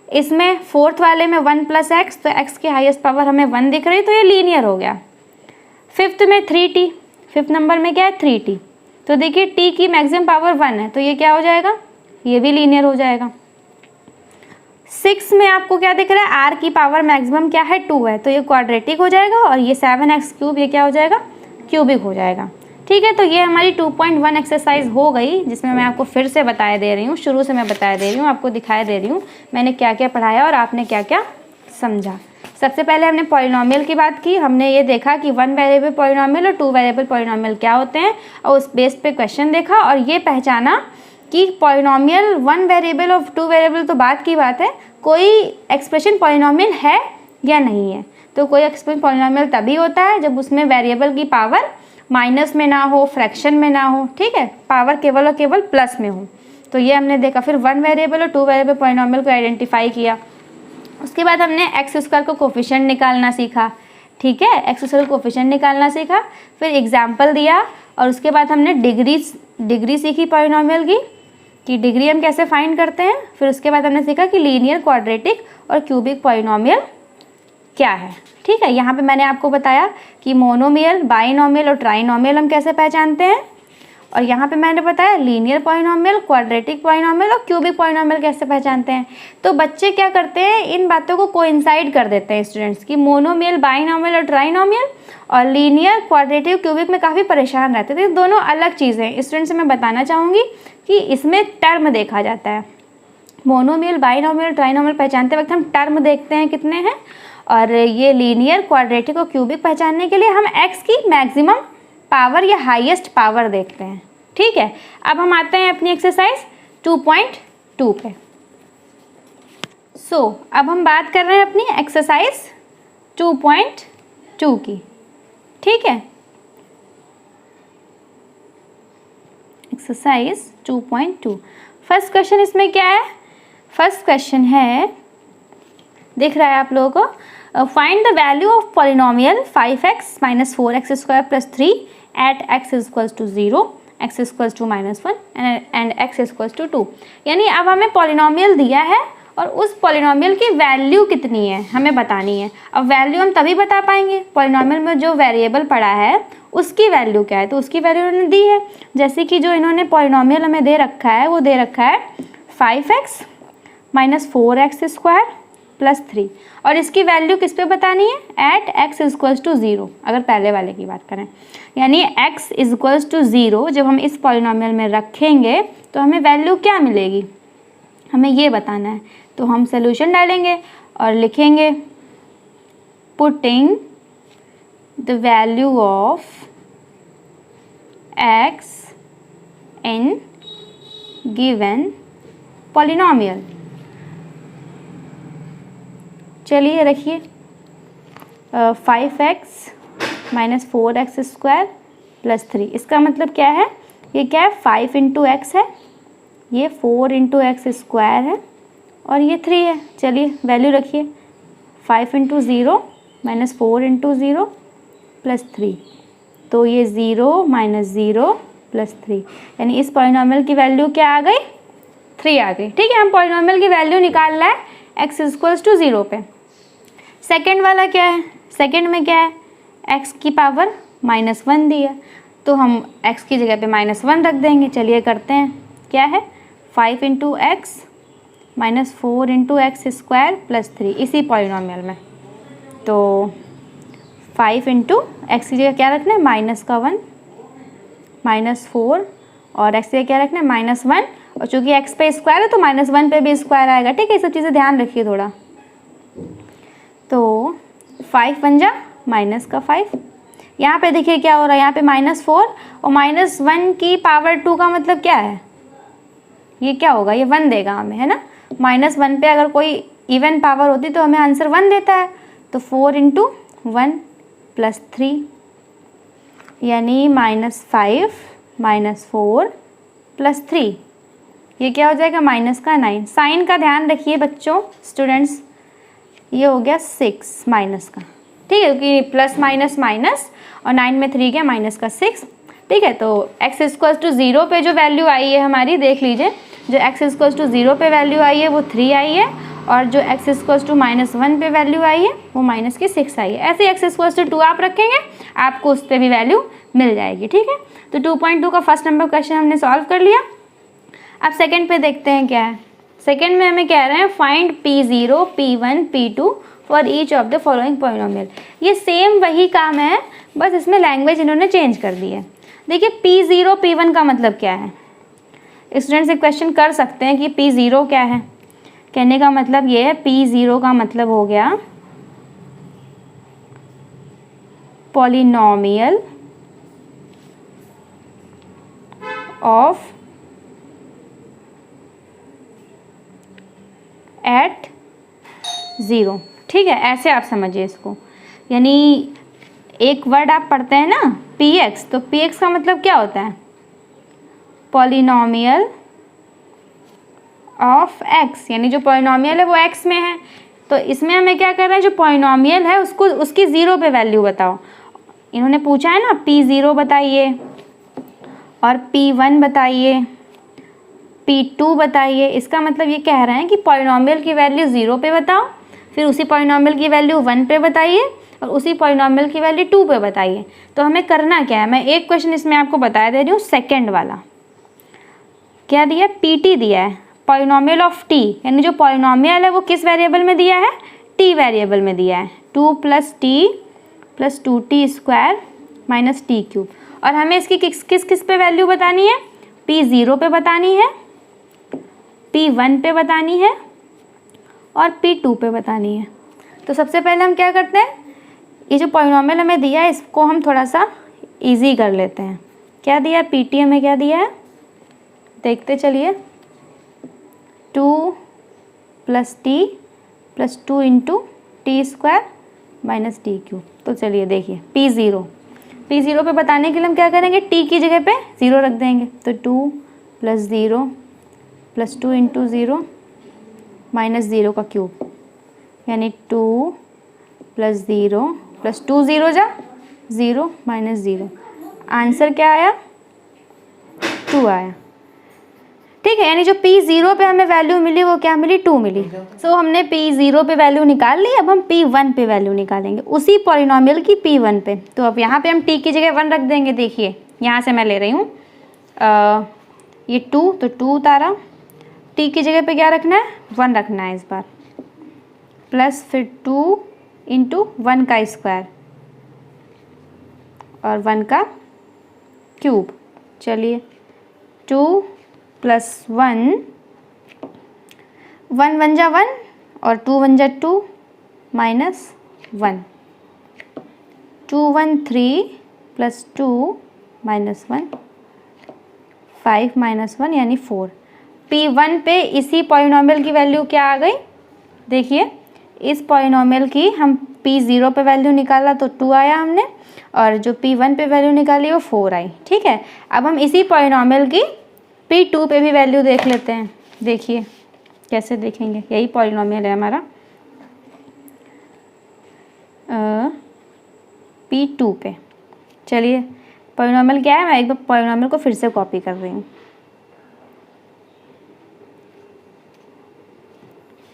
इसमें फोर्थ वाले में 1 प्लस एक्स, तो x की हाईएस्ट पावर हमें 1 दिख रही है, तो ये लीनियर हो गया। फिफ्थ में 3t, फिफ्थ नंबर में क्या है 3t। तो देखिए t की मैक्सिमम पावर 1 है, तो ये क्या हो जाएगा, ये भी लीनियर हो जाएगा। 6 में आपको क्या दिख रहा है, r की पावर मैक्सिमम क्या है 2 है, तो ये क्वाड्रेटिक हो जाएगा। और ये 7x क्यूब, ये क्या हो जाएगा, क्यूबिक हो जाएगा। ठीक है, तो ये हमारी 2.1 एक्सरसाइज हो गई, जिसमें मैं आपको फिर से बताया दे रही हूँ, शुरू से मैं बताया दे रही हूँ, आपको दिखाया दे रही हूँ मैंने क्या क्या पढ़ाया और आपने क्या क्या समझा। सबसे पहले हमने पॉलिनोमियल की बात की, हमने ये देखा कि 1 वेरिएबल पॉलिनोमियल और 2 वेरिएबल पॉलिनोमियल क्या होते हैं, और उस बेस पे क्वेश्चन देखा और ये पहचाना कि पॉलिनोमियल वन वेरिएबल और टू वेरिएबल तो बात की बात है, कोई एक्सप्रेशन पॉलिनोमियल है या नहीं है। तो कोई एक्सप्रेशन पॉलिनोमियल तभी होता है जब उसमें वेरिएबल की पावर माइनस में ना हो, फ्रैक्शन में ना हो, ठीक है, पावर केवल और केवल प्लस में हो। तो ये हमने देखा। फिर वन वेरिएबल और टू वेरिएबल पॉलिनोमियल को आइडेंटिफाई किया। उसके बाद हमने एक्स स्क्वायर को कोफिशिएंट निकालना सीखा, ठीक है, एक्स स्क्वायर को कोफिशिएंट निकालना सीखा। फिर एग्जाम्पल दिया और उसके बाद हमने डिग्री सीखी पॉलिनोमियल की, कि डिग्री हम कैसे फाइंड करते हैं। फिर उसके बाद हमने सीखा कि लीनियर, क्वाड्रेटिक और क्यूबिक पॉलिनोमियल क्या है, ठीक है। यहाँ पे मैंने आपको बताया कि मोनोमियल, बाइनोमियल और ट्राइनोमियल हम कैसे पहचानते हैं, और यहाँ पे मैंने बताया लीनियर पॉलिनोमियल, क्वाड्रेटिक पॉलिनोमियल और क्यूबिक पॉलिनोमियल कैसे पहचानते हैं। तो बच्चे क्या करते हैं, इन बातों को कोइंसाइड कर देते हैं स्टूडेंट्स, की मोनोमियल, बाइनोमियल और ट्राइनोमियल और लीनियर, क्वाड्रेटिक, क्यूबिक में काफ़ी परेशान रहते थे। दोनों अलग चीज़ें हैं। स्टूडेंट्स से मैं बताना चाहूँगी कि इसमें टर्म देखा जाता है। मोनोमियल, बाइनोमियल, ट्राइनोमियल पहचानते वक्त हम टर्म देखते हैं कितने हैं, और ये लीनियर, क्वाड्रेटिक और क्यूबिक पहचानने के लिए हम एक्स की मैक्सिमम पावर या हाईएस्ट पावर देखते हैं, ठीक है। अब हम आते हैं अपनी एक्सरसाइज 2.2 पे। अब हम बात कर रहे हैं अपनी एक्सरसाइज 2.2 की, ठीक है। एक्सरसाइज 2.2 फर्स्ट क्वेश्चन इसमें क्या है, फर्स्ट क्वेश्चन है, दिख रहा है आप लोगों को, find the value of polynomial 5x - 4x square + 3 at x = 0, x = -1 and x = 2। यानी अब हमें पॉलिनोमियल दिया है और उस पॉलिनोमियल की वैल्यू कितनी है हमें बतानी है। अब वैल्यू हम तभी बता पाएंगे, पॉलिनोमियल में जो वेरिएबल पड़ा है उसकी वैल्यू क्या है, तो उसकी वैल्यू उन्होंने दी है। जैसे कि जो इन्होंने पॉलिनोमियल हमें दे रखा है, वो दे रखा है 5x - 4x स्क्वायर + 3, और इसकी वैल्यू किस पे बतानी है, एट x = 0, अगर पहले वाले की बात करें। यानी x = 0 जब हम इस पॉलिनोमियल में रखेंगे तो हमें वैल्यू क्या मिलेगी, हमें ये बताना है। तो हम सॉल्यूशन डालेंगे और लिखेंगे putting the value of x in given polynomial. चलिए रखिए 5x - 4x स्क्वायर + 3, इसका मतलब क्या है, ये क्या है, 5 × x है, ये 4 × x स्क्वायर है और ये 3 है। चलिए वैल्यू रखिए 5 × 0 - 4 × 0 + 3, तो ये 0 - 0 + 3, यानी इस पॉलिनोमियल की वैल्यू क्या आ गई, 3 आ गई, ठीक है। हम पॉलिनोमियल की वैल्यू निकाल रहा है x = 0 पे। सेकेंड वाला क्या है, सेकेंड में क्या है, x की पावर -1 दी है, तो हम x की जगह पे -1 रख देंगे। चलिए करते हैं, क्या है 5 × x - 4 × x स्क्वायर + 3, इसी पॉलिनोमियल में। तो 5 × x की जगह क्या रखना है, -1 -4, और x की जगह क्या रखना है, -1, और चूँकि x पे स्क्वायर है तो -1 पे भी स्क्वायर आएगा, ठीक है। ये सब चीज़ें ध्यान रखिए थोड़ा। तो 5 × 5, यहाँ पे देखिए क्या हो रहा है, यहाँ पे -4 और -1 की पावर 2 का मतलब क्या है, ये क्या होगा, ये 1 देगा हमें, है ना। -1 पे अगर कोई इवन पावर होती तो हमें आंसर 1 देता है। तो 4 × 1 + 3, यानी -5 - 4 + 3, ये क्या हो जाएगा, माइनस का 9। साइन का ध्यान रखिए बच्चों, स्टूडेंट्स, ये हो गया 6 माइनस का, ठीक है, क्योंकि प्लस माइनस माइनस और 9 में 3 गया, माइनस का 6, ठीक है। तो x = 0 पे जो वैल्यू आई है हमारी, देख लीजिए, जो x = 0 पे वैल्यू आई है वो 3 आई है, और जो x = -1 पे वैल्यू आई है वो -6 आई है। ऐसे x = 2 आप रखेंगे, आपको उस पर भी वैल्यू मिल जाएगी, ठीक है। तो 2.2 का फर्स्ट नंबर क्वेश्चन हमने सॉल्व कर लिया। अब सेकेंड पे देखते हैं क्या है। सेकेंड में हमें कह रहे हैं find P0, P1, P2 for each of the following polynomial. ये सेम वही काम है, बस इसमें लैंग्वेज इन्होंने चेंज कर दी है। देखिए P0, P1 का मतलब क्या है, स्टूडेंट्स एक क्वेश्चन कर सकते हैं कि P0 क्या है। कहने का मतलब ये है, P0 का मतलब हो गया पॉलिनोमियल ऑफ एट 0। ठीक है, ऐसे आप समझिए इसको। यानी एक वर्ड आप पढ़ते हैं ना px, तो px का मतलब क्या होता है? पॉलिनोमियल ऑफ x, यानी जो पॉलिनोमियल है वो x में है। तो इसमें हमें क्या करना है, जो पॉलिनोमियल है उसको उसकी 0 पे वैल्यू बताओ। इन्होंने पूछा है ना p0 बताइए और p1 बताइए, p2 बताइए। इसका मतलब ये कह रहे हैं कि पॉलिनोमियल की वैल्यू 0 पे बताओ, फिर उसी पॉलिनोमियल की वैल्यू 1 पे बताइए और उसी पॉलिनोमियल की वैल्यू 2 पे बताइए। तो हमें करना क्या है, मैं एक क्वेश्चन इसमें आपको बता दे रही हूँ। सेकंड वाला क्या दिया है? pt दिया है, पॉलिनोमियल ऑफ t, यानी जो पॉलिनोमियल है वो किस वेरिएबल में दिया है? t वेरिएबल में दिया है। 2 + t + 2t² - t³। और हमें इसकी किस किस पे वैल्यू बतानी है? p0 पे बतानी है, p1 पे बतानी है और p2 पे बतानी है। तो सबसे पहले हम क्या करते हैं, ये जो पॉलिनोमियल हमें दिया है इसको हम थोड़ा सा इजी कर लेते हैं। क्या दिया है? pt हमें क्या दिया है देखते चलिए। 2 + t + 2 × t² - t³। तो चलिए देखिए p0 पे बताने के लिए हम क्या करेंगे, t की जगह पे 0 रख देंगे। तो 2 + 0 + 2 × 0 - 0³ यानी 2 + 0 + 2 0 जा 0 - 0। आंसर क्या आया? 2 आया। ठीक है, यानी जो p0 पे हमें वैल्यू मिली वो क्या मिली? 2 मिली। सो हमने p0 पे वैल्यू निकाल ली। अब हम p1 पे वैल्यू निकालेंगे उसी पॉलिनोमियल की p1 पे। तो अब यहाँ पे हम t की जगह 1 रख देंगे। देखिए यहाँ से मैं ले रही हूँ ये 2, तो 2 उतारा। t की जगह पे क्या रखना है? 1 रखना है इस बार, प्लस फिर 2 × 1 का स्क्वायर और 1 का क्यूब। चलिए 2 + 1, 1 1 जा 1 और 2 1 जा 2 -1, 2 1 3 + 2 -1, 5 -1 यानी 4। p1 पे इसी पॉलिनोमियल की वैल्यू क्या आ गई? देखिए इस पॉलिनोमियल की हम p0 पे वैल्यू निकाला तो 2 आया हमने, और जो p1 पे वैल्यू निकाली वो 4 आई। ठीक है, अब हम इसी पॉलिनोमियल की p2 पे भी वैल्यू देख लेते हैं। देखिए कैसे देखेंगे, यही पॉलिनोमियल है हमारा p2 पे। चलिए पॉलिनोमियल क्या है, मैं एक बार पॉलिनोमियल को फिर से कॉपी कर रही हूँ।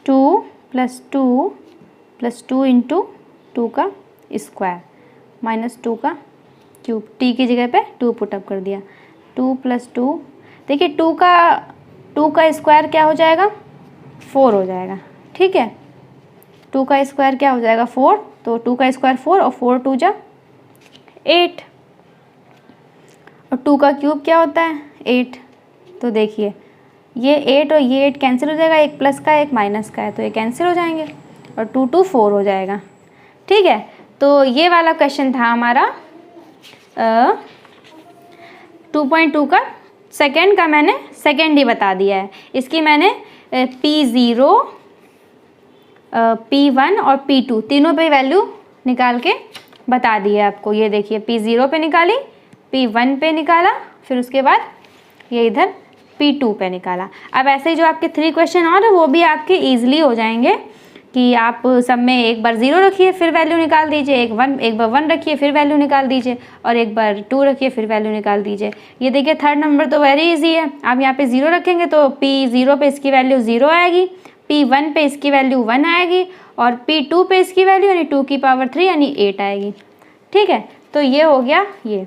2 + 2 + 2 × 2 का स्क्वायर -2 का क्यूब। t की जगह पे 2 पुटअप कर दिया। 2 + 2, देखिए 2 का स्क्वायर क्या हो जाएगा? 4 हो जाएगा। ठीक है, 2 का स्क्वायर क्या हो जाएगा? 4। तो 2 का स्क्वायर 4 और 4 2 जा 8, और 2 का क्यूब क्या होता है? 8। तो देखिए ये 8 और ये 8 कैंसिल हो जाएगा, एक प्लस का एक माइनस का है तो ये कैंसिल हो जाएंगे और 2 2 4 हो जाएगा। ठीक है, तो ये वाला क्वेश्चन था हमारा 2.2 का। सेकंड का मैंने सेकंड ही बता दिया है। इसकी मैंने p0, p1 और p2 तीनों पे वैल्यू निकाल के बता दी है आपको। ये देखिए p0 पे निकाली, p1 पे निकाला, फिर उसके बाद ये इधर p2 पे निकाला। अब ऐसे ही जो आपके 3 क्वेश्चन और है वो भी आपके ईजिली हो जाएंगे कि आप सब में एक बार 0 रखिए फिर वैल्यू निकाल दीजिए, एक बार 1 रखिए फिर वैल्यू निकाल दीजिए, और एक बार 2 रखिए फिर वैल्यू निकाल दीजिए। ये देखिए थर्ड नंबर तो वेरी इजी है। आप यहाँ पे 0 रखेंगे तो p0 पे इसकी वैल्यू 0 आएगी, p1 पे इसकी वैल्यू 1 आएगी और p2 पे इसकी वैल्यू यानी 2 की पावर 3 यानी 8 आएगी। ठीक है, तो ये हो गया ये।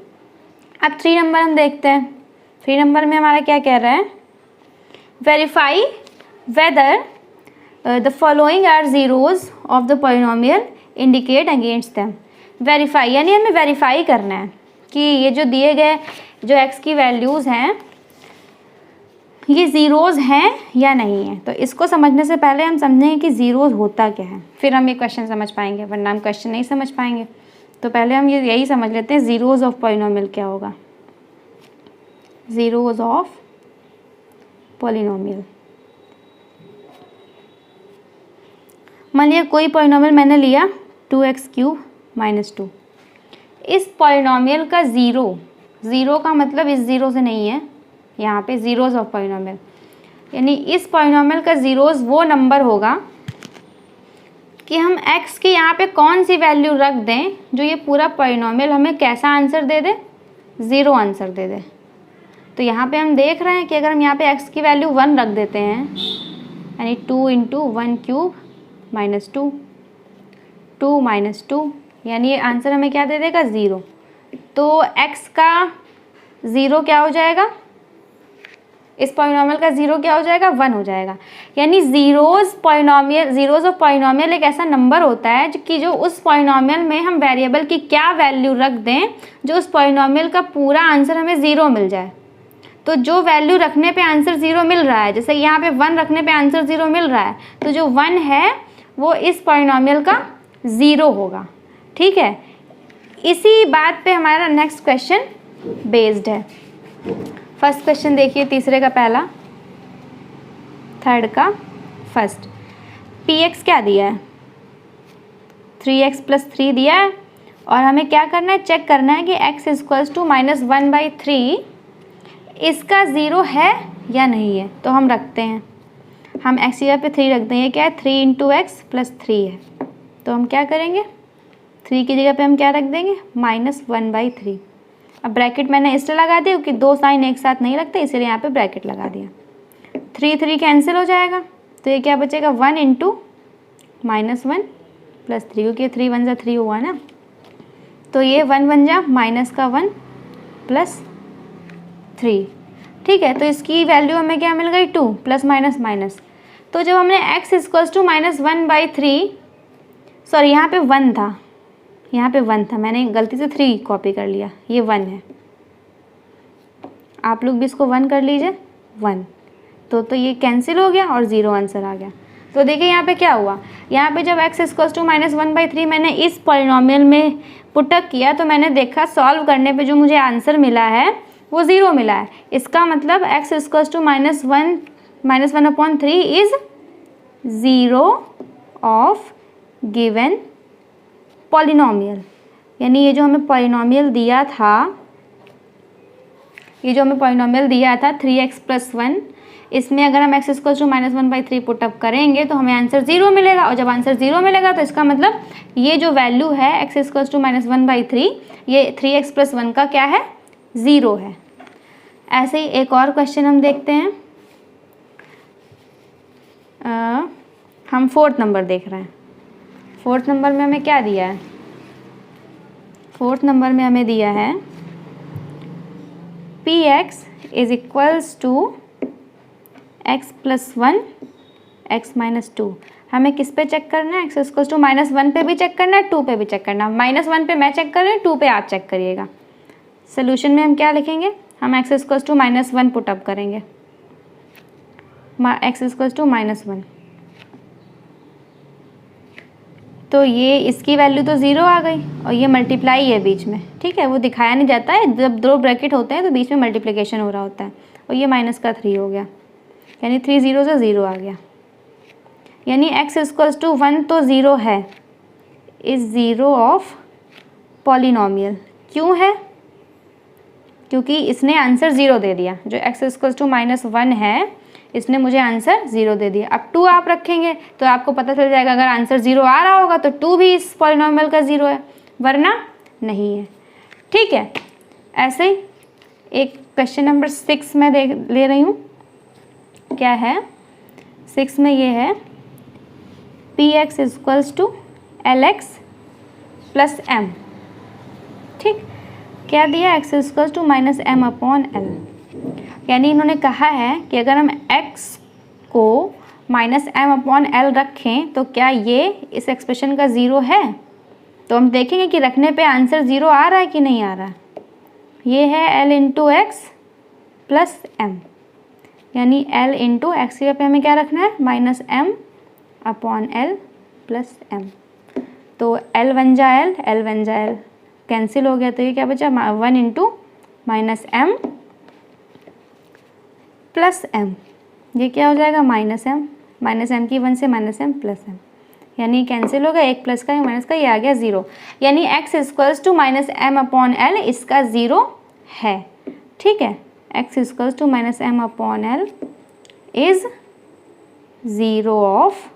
अब 3 नंबर हम देखते हैं। 3 नंबर में हमारा क्या कह रहा है? Verify whether the following are zeros of the polynomial, indicate against them। Verify यानी हमें वेरीफाई करना है कि ये जो दिए गए जो x की वैल्यूज़ हैं ये ज़ीरोज़ हैं या नहीं है। तो इसको समझने से पहले हम समझेंगे कि ज़ीरोज़ होता क्या है, फिर हम ये क्वेश्चन समझ पाएंगे, वरना हम क्वेश्चन नहीं समझ पाएंगे। तो पहले हम यही समझ लेते हैं ज़ीरोज़ ऑफ पॉलिनोमियल क्या होगा। ज़ीरोज़ ऑफ पॉलिनोमियल, मान लिया कोई पॉलिनॉमियल मैंने लिया 2x³ - 2। इस पॉलिनॉमियल का ज़ीरो का मतलब इस ज़ीरो से नहीं है, यहाँ पे ज़ीरोज़ ऑफ पॉलिनॉमियल, यानी इस पॉलिनॉमियल का ज़ीरोज़ वो नंबर होगा कि हम x की यहाँ पे कौन सी वैल्यू रख दें जो ये पूरा पॉलिनॉमियल हमें कैसा आंसर दे दे, 0 आंसर दे दे। तो यहाँ पे हम देख रहे हैं कि अगर हम यहाँ पे x की वैल्यू 1 रख देते हैं, यानी 2 × 1³ - 2, 2 - 2, यानी ये आंसर हमें क्या दे देगा, 0। तो x का 0 क्या हो जाएगा, इस पॉलिनॉमियल का 0 क्या हो जाएगा, 1 हो जाएगा। यानी ज़ीरोज़ ऑफ पॉलिनॉमियल एक ऐसा नंबर होता है कि जो उस पॉलिनॉमियल में हम वेरिएबल की क्या वैल्यू रख दें जो उस पॉलिनॉमियल का पूरा आंसर हमें 0 मिल जाए। तो जो वैल्यू रखने पे आंसर 0 मिल रहा है, जैसे यहाँ पे 1 रखने पे आंसर 0 मिल रहा है, तो जो 1 है वो इस पॉलिनॉमियल का 0 होगा। ठीक है, इसी बात पे हमारा नेक्स्ट क्वेश्चन बेस्ड है। फर्स्ट क्वेश्चन देखिए, तीसरे का पहला, थर्ड का फर्स्ट। px क्या दिया है, 3x + 3 दिया है, और हमें क्या करना है, चेक करना है कि x = -1/3 इसका 0 है या नहीं है। तो हम रखते हैं, हम x की जगह पे 3 रखते हैं, ये क्या है, 3 × x + 3 है। तो हम क्या करेंगे, 3 की जगह पे हम क्या रख देंगे, -1/3। अब ब्रैकेट मैंने इसलिए लगा दिया क्योंकि 2 साइन एक साथ नहीं लगते, इसीलिए यहाँ पे ब्रैकेट लगा दिया। 3 कैंसिल हो जाएगा, तो ये क्या बचेगा, 1 × -1 + 3, क्योंकि 3 × 1 = 3 हुआ ना, तो ये 1 बन जा -1 + 3। ठीक है, तो इसकी वैल्यू हमें क्या मिल गई, 2 +- तो जब हमने x = -1/3, सॉरी यहाँ पे 1 था, मैंने गलती से 3 कॉपी कर लिया, ये 1 है, आप लोग भी इसको 1 कर लीजिए, 1। तो ये कैंसिल हो गया और 0 आंसर आ गया। तो देखिए यहाँ पे क्या हुआ, यहाँ पे जब x = -1/3 मैंने इस पॉलिनॉमियल में पुटअप किया, तो मैंने देखा सॉल्व करने पे जो मुझे आंसर मिला है वो 0 मिला है। इसका मतलब x = -1/3 is 0 of given polynomial. यानी ये जो हमें पॉलिनॉमियल दिया था, 3x + 1, इसमें अगर हम x = -1/3 पुटअप करेंगे तो हमें आंसर 0 मिलेगा, और जब आंसर 0 मिलेगा तो इसका मतलब ये जो वैल्यू है x = -1/3, ये 3x + 1 का क्या है, 0 है। ऐसे ही एक और क्वेश्चन हम देखते हैं, हम 4th नंबर देख रहे हैं। 4th नंबर में हमें क्या दिया है, 4th नंबर में हमें दिया है px = x + 1 x - 2। हमें किस पे चेक करना है, x = -1 पे भी चेक करना है, 2 पे भी चेक करना है। -1 पे मैं चेक कर रही हूँ, 2 पे आप चेक करिएगा। सोल्यूशन में हम क्या लिखेंगे, हम x = -1 पुटअप करेंगे, x = -1, तो ये इसकी वैल्यू तो 0 आ गई, और ये मल्टीप्लाई है बीच में। ठीक है, वो दिखाया नहीं जाता है, जब 2 ब्रैकेट होते हैं तो बीच में मल्टीप्लिकेशन हो रहा होता है, और ये -3 हो गया, यानी 3 0 से 0 आ गया। यानी x = 1 तो 0 है, इज़ 0 ऑफ पॉलिनॉमियल। क्यों है, क्योंकि इसने आंसर 0 दे दिया। जो x = -1 है, इसने मुझे आंसर 0 दे दिया। अब 2 आप रखेंगे तो आपको पता चल जाएगा, अगर आंसर 0 आ रहा होगा तो 2 भी इस पॉलिनॉमियल का 0 है, वरना नहीं है। ठीक है, ऐसे ही एक क्वेश्चन नंबर 6 में ले रही हूँ। क्या है 6 में, ये है px = lx + m। ठीक, क्या दिया, x = -m/l। यानी इन्होंने कहा है कि अगर हम x को -m/l रखें तो क्या ये इस एक्सप्रेशन का 0 है। तो हम देखेंगे कि रखने पे आंसर 0 आ रहा है कि नहीं आ रहा है। ये है l × x + m, यानी l × x की जगह पे हमें क्या रखना है, -m/l + m। तो l बन जाए l बन जाए, कैंसिल हो गया, तो ये क्या बचा, 1 × -m + m। ये क्या हो जाएगा, -m की 1 से -m + m। यानी कैंसिल होगा, एक प्लस का एक माइनस का, ये आ गया 0। यानी x equals to minus m upon l इसका 0 है। ठीक है, x equals to minus m upon l is 0 of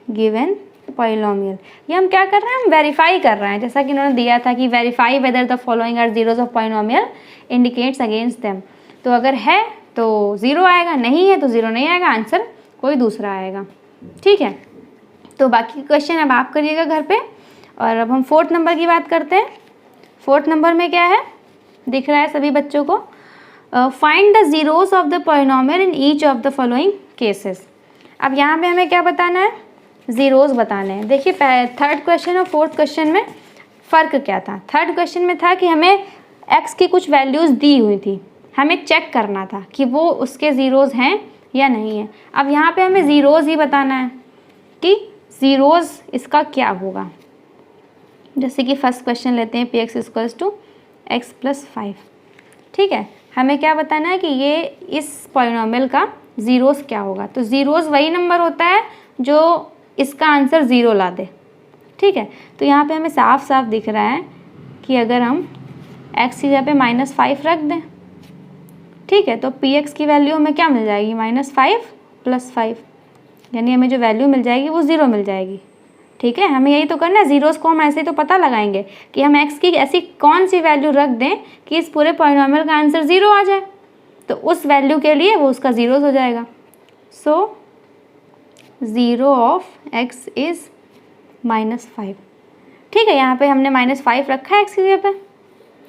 given polynomial. ये हम क्या कर रहे हैं, हम वेरीफाई कर रहे हैं, जैसा कि उन्होंने दिया था कि verify whether the following are zeros of polynomial indicates against them. तो अगर है तो 0 आएगा, नहीं है तो 0 नहीं आएगा, आंसर कोई दूसरा आएगा। ठीक है, तो बाकी क्वेश्चन अब आप करिएगा घर पे। और अब हम 4th नंबर की बात करते हैं। 4th नंबर में क्या है, दिख रहा है सभी बच्चों को, find the zeros of the polynomial in each of the following cases. अब यहाँ पे हमें क्या बताना है, ज़ीरोज़ बताने हैं। देखिए 3rd क्वेश्चन और 4th क्वेश्चन में फ़र्क क्या था। 3rd क्वेश्चन में था कि हमें x की कुछ वैल्यूज़ दी हुई थी, हमें चेक करना था कि वो उसके ज़ीरोज़ हैं या नहीं है। अब यहाँ पे हमें ज़ीरोज़ ही बताना है कि ज़ीरोज़ इसका क्या होगा। जैसे कि फर्स्ट क्वेश्चन लेते हैं, px इक्वल्स टू x + 5। ठीक है, हमें क्या बताना है कि ये इस पॉलिनोमियल का ज़ीरोज़ क्या होगा। तो ज़ीरोज़ वही नंबर होता है जो इसका आंसर 0 ला दे। ठीक है, तो यहाँ पे हमें साफ साफ दिख रहा है कि अगर हम x की जगह पे -5 रख दें, ठीक है, तो px की वैल्यू हमें क्या मिल जाएगी, -5 + 5, यानी हमें जो वैल्यू मिल जाएगी वो 0 मिल जाएगी। ठीक है, हमें यही तो करना है, ज़ीरोज़ को हम ऐसे ही तो पता लगाएंगे कि हम x की ऐसी कौन सी वैल्यू रख दें कि इस पूरे पॉलिनोमियल का आंसर 0 आ जाए, तो उस वैल्यू के लिए वो उसका ज़ीरोज़ हो जाएगा। सो 0 ऑफ x इज़ -5। ठीक है, यहाँ पे हमने -5 रखा है x की जगह पे,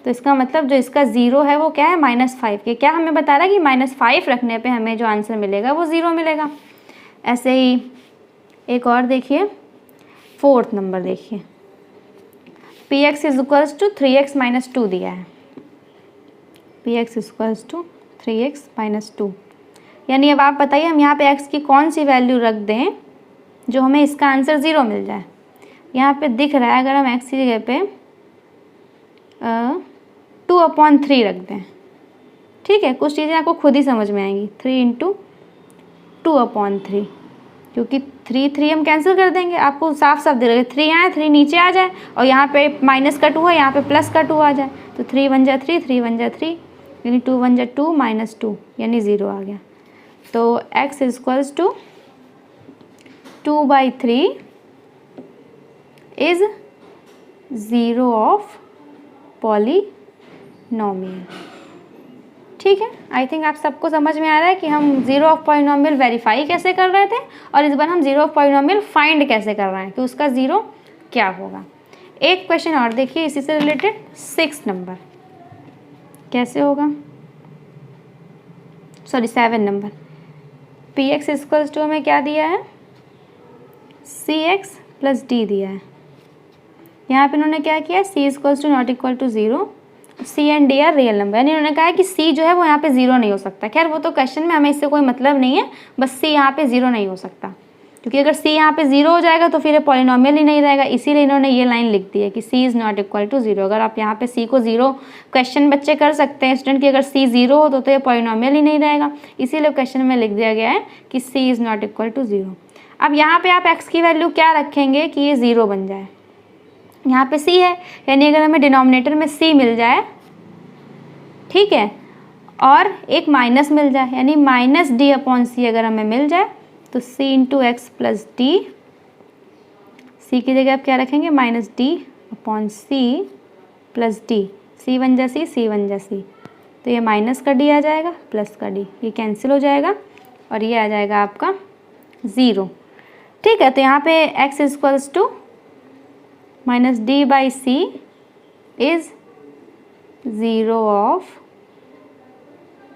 तो इसका मतलब जो इसका 0 है वो क्या है, -5 के। क्या हमें बता रहा है कि -5 रखने पे हमें जो आंसर मिलेगा वो 0 मिलेगा। ऐसे ही एक और देखिए, 4th नंबर देखिए, px इक्वल्स टू 3x - 2 दिया है, px इक्वल्स टू 3x - 2। यानी अब आप बताइए हम यहाँ पे x की कौन सी वैल्यू रख दें जो हमें इसका आंसर 0 मिल जाए। यहाँ पे दिख रहा है, अगर हम x की जगह पे 2/3 रख दें, ठीक है, कुछ चीज़ें आपको खुद ही समझ में आएंगी। 3 × 2/3, क्योंकि 3 हम कैंसिल कर देंगे, आपको साफ साफ दे रहे 3 आए, 3 नीचे आ जाए, और यहाँ पे माइनस का 2 है, यहाँ पे प्लस का 2 आ जाए, तो 3 × 1 = 3, 3 × 1 = 3, यानी 2 × 1 = 2 -2, यानी 0 आ गया। तो x equals to 2/3 is 0 of polynomial. ठीक है, आई थिंक आप सबको समझ में आ रहा है कि हम 0 ऑफ पॉलिनोमियल वेरीफाई कैसे कर रहे थे, और इस बार हम 0 ऑफ पॉलिनोमियल फाइंड कैसे कर रहे हैं कि उसका 0 क्या होगा। एक क्वेश्चन और देखिए इसी से रिलेटेड, 6 नंबर कैसे होगा, sorry 7 number. px equals to हमें क्या दिया है, cx + d दिया है। यहाँ पे इन्होंने क्या किया, c equals to not equal to 0, c and d are real number, यानी उन्होंने कहा है कि c जो है वो यहाँ पे 0 नहीं हो सकता। खैर वो तो क्वेश्चन में हमें इससे कोई मतलब नहीं है, बस c यहाँ पे 0 नहीं हो सकता, क्योंकि अगर c यहाँ पे 0 हो जाएगा तो फिर ये पॉलिनोमियल ही नहीं रहेगा। इसीलिए इन्होंने ये लाइन लिख दी है कि c is not equal to 0। अगर आप यहाँ पे c को 0, क्वेश्चन बच्चे कर सकते हैं स्टूडेंट की, अगर c 0 हो तो ये पॉलिनोमियल ही नहीं रहेगा, इसीलिए क्वेश्चन में लिख दिया गया है कि c is not equal to 0। अब यहाँ पे आप x की वैल्यू क्या रखेंगे कि ये 0 बन जाए। यहाँ पे c है, यानी अगर हमें डिनोमिनेटर में c मिल जाए, ठीक है, और एक माइनस मिल जाए, यानी -d/c अगर हमें मिल जाए, तो c × x + d, c की जगह आप क्या रखेंगे, -d/c + d, c बन जा c, तो ये माइनस का d आ जाएगा, प्लस का d, ये कैंसिल हो जाएगा और ये आ जाएगा आपका 0। ठीक है, तो यहाँ पे x equals to -d/c is 0 of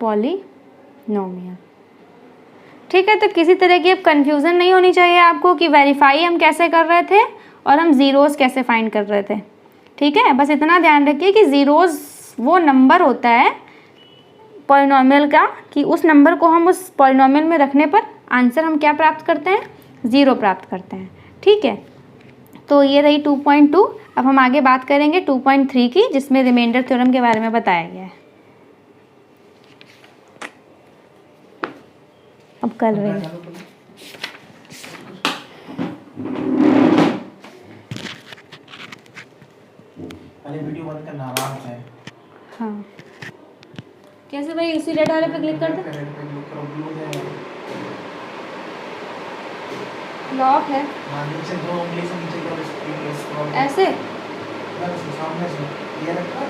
polynomial. ठीक है, तो किसी तरह की अब कन्फ्यूज़न नहीं होनी चाहिए आपको कि वेरीफाई हम कैसे कर रहे थे और हम ज़ीरोज़ कैसे फाइंड कर रहे थे। ठीक है, बस इतना ध्यान रखिए कि ज़ीरोज़ वो नंबर होता है पॉलिनोमियल का कि उस नंबर को हम उस पॉलिनोमियल में रखने पर आंसर हम क्या प्राप्त करते हैं, 0 प्राप्त करते हैं। ठीक है, तो ये रही 2.2। अब हम आगे बात करेंगे 2.3 की, जिसमें रिमाइंडर थ्योरम के बारे में बताया गया है। अब कर रहे हैं कैसे भाई? उसी रेड वाले पे क्लिक कर दे। रेड पे क्लिक करो, ब्लू है। लॉक है। हाँ, नीचे 2 उंगली से नीचे करो, स्क्रीन स्क्रॉल ऐसे बस सामने से ये रखा,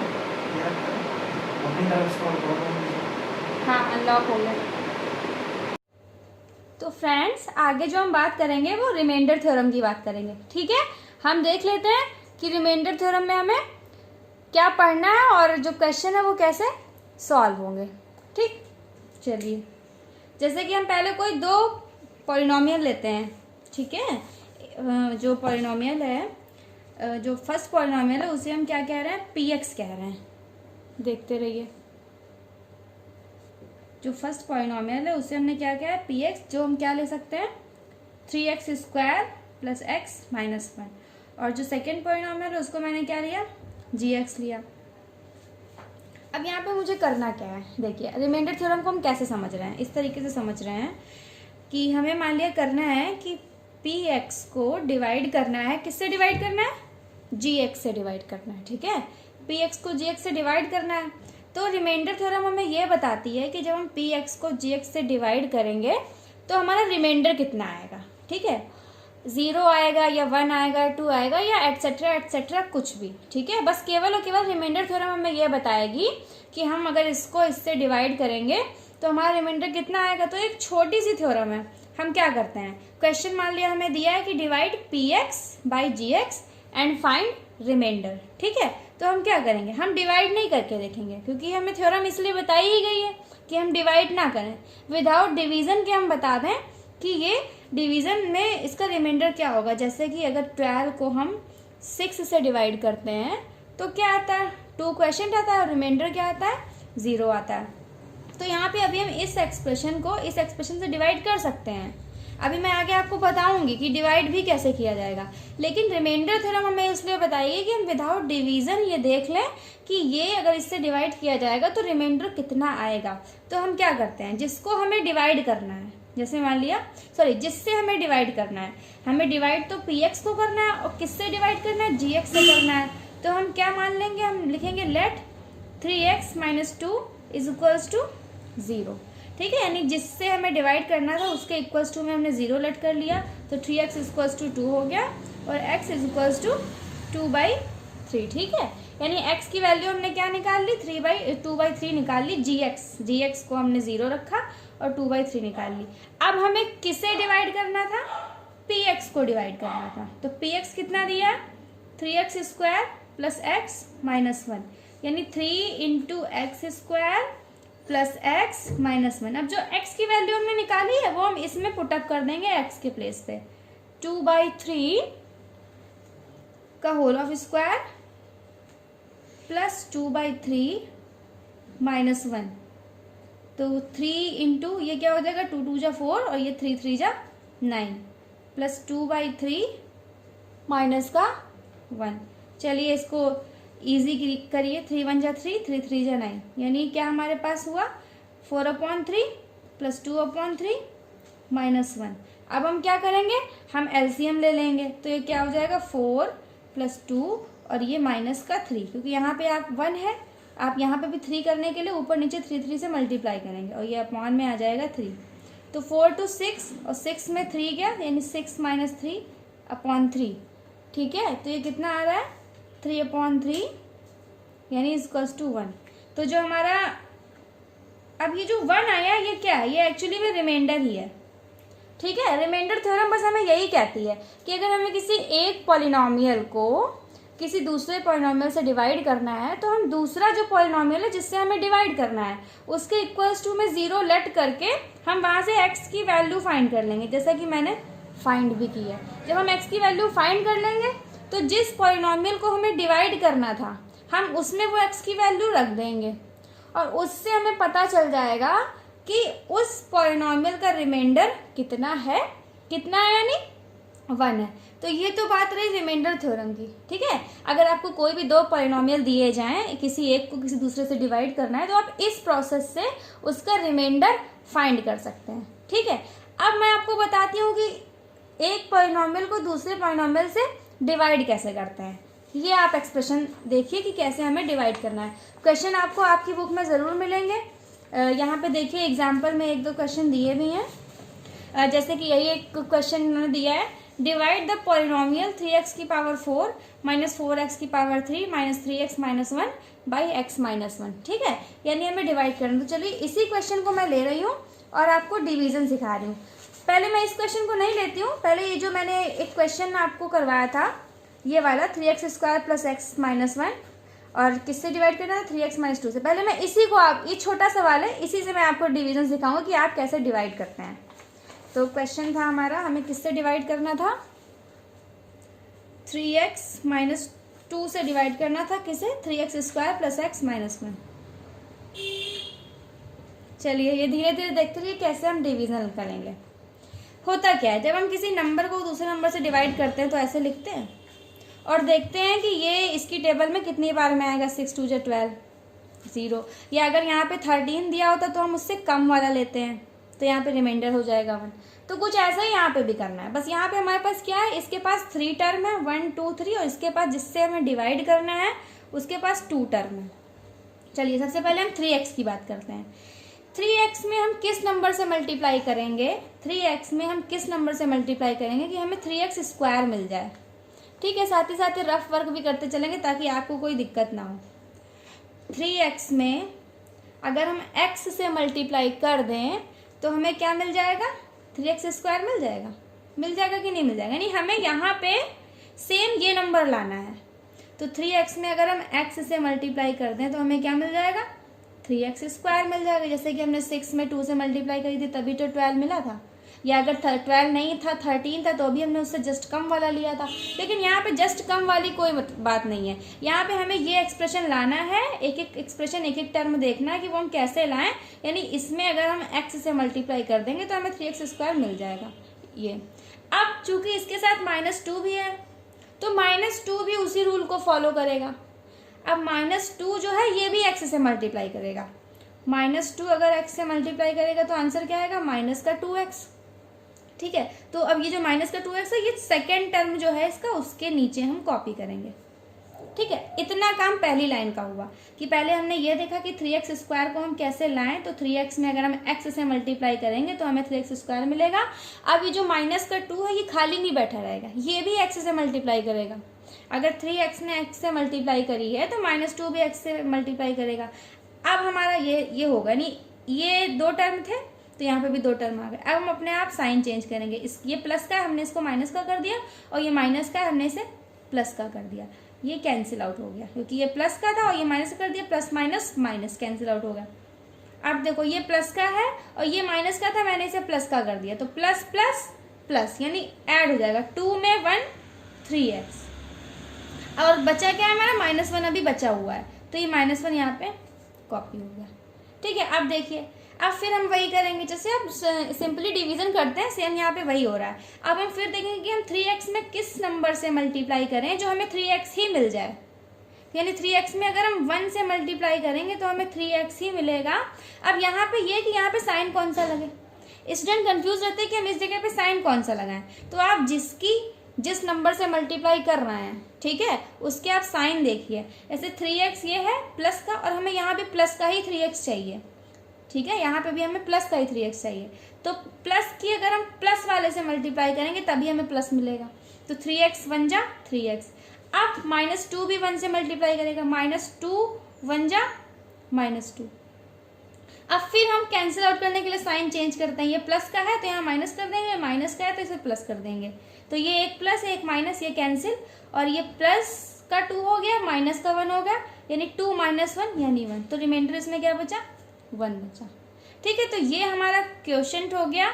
अपनी तरफ स्क्रॉल करो। हाँ, अनलॉक हो गया। तो फ्रेंड्स, आगे जो हम बात करेंगे वो रिमाइंडर थ्योरम की बात करेंगे। ठीक है, हम देख लेते हैं कि रिमाइंडर थ्योरम में हमें क्या पढ़ना है और जो क्वेश्चन है वो कैसे सॉल्व होंगे। ठीक, चलिए, जैसे कि हम पहले कोई 2 पॉलिनोमियल लेते हैं। ठीक है, जो पॉलिनोमियल है, जो फर्स्ट पॉलिनोमियल है उसे हम क्या कह रहे हैं? px कह रहे हैं। देखते रहिए, जो फर्स्ट पॉलिनोमियल है उसे हमने क्या कहा है? px, जो हम क्या ले सकते हैं? 3x² + x - 1। और जो सेकेंड पॉलिनोमियल है उसको मैंने क्या लिया? gx लिया। अब यहाँ पे मुझे करना क्या है? देखिए, रिमाइंडर थ्योरम को हम कैसे समझ रहे हैं? इस तरीके से समझ रहे हैं कि हमें मान लिया करना है कि px को डिवाइड करना है। किससे डिवाइड करना है? gx से डिवाइड करना है। ठीक है, px को gx से डिवाइड करना है। तो रिमाइंडर थ्योरम हमें यह बताती है कि जब हम px को gx से डिवाइड करेंगे तो हमारा रिमाइंडर कितना आएगा। ठीक है, 0 आएगा या 1 आएगा, 2 आएगा या एटसेट्रा एटसेट्रा कुछ भी। ठीक है, बस केवल और केवल रिमाइंडर थ्योरम हमें यह बताएगी कि हम अगर इसको इससे डिवाइड करेंगे तो हमारा रिमाइंडर कितना आएगा। तो एक छोटी सी थ्योरम है। हम क्या करते हैं? क्वेश्चन मान लिया हमें दिया है कि divide px by gx and find remainder. ठीक है, तो हम क्या करेंगे? हम डिवाइड नहीं करके देखेंगे, क्योंकि हमें थ्योरम इसलिए बताई ही गई है कि हम डिवाइड ना करें। विदाउट डिवीजन के हम बता दें कि ये डिवीजन में इसका रिमाइंडर क्या होगा। जैसे कि अगर 12 को हम 6 से डिवाइड करते हैं तो क्या आता है? 2 क्वेश्चन आता है और रिमाइंडर क्या आता है? 0 आता है। तो यहाँ पे अभी हम इस एक्सप्रेशन को इस एक्सप्रेशन से डिवाइड कर सकते हैं। अभी मैं आगे आपको बताऊंगी कि डिवाइड भी कैसे किया जाएगा, लेकिन रिमाइंडर थ्योरम हमें इसलिए बताइए कि हम विदाउट डिवीजन ये देख लें कि ये अगर इससे डिवाइड किया जाएगा तो रिमाइंडर कितना आएगा। तो हम क्या करते हैं? जिसको हमें डिवाइड करना है, जैसे मान लिया जिससे हमें डिवाइड करना है, हमें डिवाइड तो px को करना है और किससे डिवाइड करना है? gx से करना है। तो हम क्या मान लेंगे? हम लिखेंगे लेट 3x - 2 = 0। ठीक है, यानी जिससे हमें डिवाइड करना था उसके इक्वल्स टू में हमने 0 लेट कर लिया, तो 3x = 2 हो गया और x = 2/3। ठीक है, यानी x की वैल्यू हमने क्या निकाल ली? 2/3 निकाल ली। gx को हमने 0 रखा और 2/3 निकाल ली। अब हमें किसे डिवाइड करना था? px को डिवाइड करना था। तो px कितना दिया? 3x² + x - 1, यानी 3 × x² + x - 1। अब जो x की वैल्यू हमने निकाली है वो हम इसमें पुटअप कर देंगे x के प्लेस पे। 2/3 का होल ऑफ स्क्वायर प्लस 2/3 - 1। तो 3 × ये क्या हो जाएगा? 2 × 2 = 4 और ये 3 × 3 = 9 प्लस 2/3 माइनस का 1। चलिए इसको इजी करिए। 3 × 1 = 3, 3 × 3 = 9, यानी क्या हमारे पास हुआ? 4/3 + 2/3 - 1। अब हम क्या करेंगे? हम एलसीएम ले लेंगे। तो ये क्या हो जाएगा? 4 + 2 और ये -3, क्योंकि यहाँ पे आप 1 है, आप यहाँ पे भी 3 करने के लिए ऊपर नीचे 3 से मल्टीप्लाई करेंगे और ये अपॉन में आ जाएगा 3। तो 4 to 6 और 6 में 3 गया, यानी 6 - 3/3। ठीक है, तो ये कितना आ रहा है? 3/3 यानी = 1। तो जो हमारा अब ये जो 1 आया ये क्या है? ये एक्चुअली में रिमाइंडर ही है। ठीक है, रिमाइंडर थ्योरम बस हमें यही कहती है कि अगर हमें किसी एक पॉलिनोमियल को किसी दूसरे पॉलिनोमियल से डिवाइड करना है तो हम दूसरा जो पॉलिनोमियल है जिससे हमें डिवाइड करना है उसके इक्वल्स टू में 0 लेट करके हम वहाँ से x की वैल्यू फाइंड कर लेंगे, जैसा कि मैंने फाइंड भी की है। जब हम x की वैल्यू फाइंड कर लेंगे तो जिस पॉलिनोमियल को हमें डिवाइड करना था हम उसमें वो x की वैल्यू रख देंगे और उससे हमें पता चल जाएगा कि उस पॉलिनोमियल का रिमाइंडर कितना है, यानी 1 है। तो ये तो बात रही रिमाइंडर थ्योरम की। ठीक है, अगर आपको कोई भी 2 पॉलिनोमियल दिए जाएं, किसी एक को किसी दूसरे से डिवाइड करना है तो आप इस प्रोसेस से उसका रिमाइंडर फाइंड कर सकते हैं। ठीक है, अब मैं आपको बताती हूँ कि एक पॉलिनोमियल को दूसरे पॉलिनोमियल से डिवाइड कैसे करते हैं। ये आप एक्सप्रेशन देखिए कि कैसे हमें डिवाइड करना है। क्वेश्चन आपको आपकी बुक में ज़रूर मिलेंगे। यहाँ पे देखिए एग्जाम्पल में एक दो क्वेश्चन दिए भी हैं। जैसे कि यही एक क्वेश्चन उन्होंने दिया है, डिवाइड द पॉलिनोमियल 3x की पावर 4 माइनस 4x की power 3 minus 3x minus 1 by x minus 1। ठीक है, यानी हमें डिवाइड करना। तो चलिए इसी क्वेश्चन को मैं ले रही हूँ और आपको डिवीजन सिखा रही हूँ। पहले मैं इस क्वेश्चन को नहीं लेती हूँ, पहले ये जो मैंने एक क्वेश्चन आपको करवाया था ये वाला 3x square plus x minus 1, और किससे डिवाइड करना है 3x माइनस 2 से। पहले मैं इसी को, आप ये छोटा सवाल है, इसी से मैं आपको डिवीजन सिखाऊंगा कि आप कैसे डिवाइड करते हैं। तो क्वेश्चन था हमारा, हमें किससे डिवाइड करना था, 3x माइनस 2 से डिवाइड करना था। किसे, 3x square plus x minus 1। चलिए ये धीरे धीरे देखते रहिए कैसे हम डिवीजन करेंगे। होता क्या है, जब हम किसी नंबर को दूसरे नंबर से डिवाइड करते हैं तो ऐसे लिखते हैं और देखते हैं कि ये इसकी टेबल में कितनी बार में आएगा, 6 2 12 0। या अगर यहाँ पे 13 दिया होता तो हम उससे कम वाला लेते हैं, तो यहाँ पे रिमाइंडर हो जाएगा 1। तो कुछ ऐसा ही यहाँ पे भी करना है। बस यहाँ पे हमारे पास क्या है, इसके पास 3 टर्म है 1 2 3, और इसके पास जिससे हमें डिवाइड करना है उसके पास 2 टर्म है। चलिए सबसे पहले हम 3x की बात करते हैं। 3x में हम किस नंबर से मल्टीप्लाई करेंगे, 3x में हम किस नंबर से मल्टीप्लाई करेंगे कि हमें 3x स्क्वायर मिल जाए। ठीक है, साथ ही साथ रफ वर्क भी करते चलेंगे ताकि आपको कोई दिक्कत ना हो। 3x में अगर हम x से मल्टीप्लाई कर दें तो हमें क्या मिल जाएगा, 3x स्क्वायर मिल जाएगा। मिल जाएगा कि नहीं मिल जाएगा, नहीं हमें यहाँ पे सेम ये नंबर लाना है। तो 3x में अगर हम x से मल्टीप्लाई कर दें तो हमें क्या मिल जाएगा, 3x स्क्वायर मिल जाएगा। जैसे कि हमने 6 में 2 से मल्टीप्लाई करी थी तभी तो 12 मिला था, या अगर 12 नहीं था 13 था तो अभी हमने उससे जस्ट कम वाला लिया था। लेकिन यहाँ पे जस्ट कम वाली कोई बात नहीं है, यहाँ पे हमें ये एक्सप्रेशन लाना है, एक एक एक्सप्रेशन एक एक टर्म देखना है कि वो हम कैसे लाएं। यानी इसमें अगर हम x से मल्टीप्लाई कर देंगे तो हमें 3x स्क्वायर मिल जाएगा ये। अब चूंकि इसके साथ -2 भी है तो -2 भी उसी रूल को फॉलो करेगा। अब -2 जो है ये भी x से मल्टीप्लाई करेगा। -2 अगर x से मल्टीप्लाई करेगा तो आंसर क्या आएगा, माइनस का 2x। ठीक है, तो अब ये जो माइनस का 2x है ये सेकेंड टर्म जो है इसका, उसके नीचे हम कॉपी करेंगे। ठीक है, इतना काम पहली लाइन का हुआ कि पहले हमने ये देखा कि 3x स्क्वायर को हम कैसे लाएं। तो 3x में अगर हम x से मल्टीप्लाई करेंगे तो हमें 3x स्क्वायर मिलेगा। अब ये जो माइनस का 2 है ये खाली नहीं बैठा रहेगा, ये भी x से मल्टीप्लाई करेगा। अगर 3x ने x से मल्टीप्लाई करी है तो -2 भी x से मल्टीप्लाई करेगा। अब हमारा ये होगा, नहीं ये 2 टर्म थे तो यहाँ पे भी 2 टर्म आ गए। अब हम अपने आप साइन चेंज करेंगे, ये प्लस का है हमने इसको माइनस का कर दिया, और ये माइनस का है हमने इसे प्लस का कर दिया। ये कैंसिल आउट हो गया क्योंकि ये प्लस का था और ये माइनस कर दिया, plus minus minus cancel out हो गया। अब देखो ये प्लस का है और ये माइनस का था, मैंने इसे प्लस का कर दिया, तो प्लस प्लस प्लस यानी ऐड हो जाएगा। 2 में 1 3x, और बचा क्या है हमारा, -1 अभी बचा हुआ है, तो ये -1 यहाँ पे कॉपी हो गया। ठीक है, अब देखिए अब फिर हम वही करेंगे जैसे अब सिंपली डिवीजन करते हैं, सेम यहाँ पे वही हो रहा है। अब हम फिर देखेंगे कि हम 3x में किस नंबर से मल्टीप्लाई करें जो हमें 3x ही मिल जाए। यानी 3x में अगर हम 1 से मल्टीप्लाई करेंगे तो हमें 3x ही मिलेगा। अब यहाँ पे ये कि यहाँ पे साइन कौन सा लगे, स्टूडेंट कंफ्यूज रहते हैं कि हम इस जगह पे साइन कौन सा लगाएं। तो आप जिस नंबर से मल्टीप्लाई कर रहे हैं, ठीक है, उसके आप साइन देखिए। जैसे 3x ये है प्लस का, और हमें यहाँ भी प्लस का ही 3x चाहिए। ठीक है, यहाँ पे भी हमें प्लस का ही 3x चाहिए, तो प्लस की अगर हम प्लस वाले से मल्टीप्लाई करेंगे तभी हमें प्लस मिलेगा। तो 3x 1 जा 3x। अब -2 भी 1 से मल्टीप्लाई करेगा, -2 1 जा -2। अब फिर हम कैंसिल आउट करने के लिए साइन चेंज करते हैं, ये प्लस का है तो यहाँ माइनस कर देंगे, माइनस का है तो इसे प्लस कर देंगे। तो ये एक प्लस एक माइनस, ये कैंसिल, और ये प्लस का 2 हो गया, माइनस का 1 हो गया, यानी 2 - 1 यानी 1। तो रिमाइंडर इसमें क्या बचा, 1 बचा। ठीक है, तो ये हमारा क्वोशंट हो गया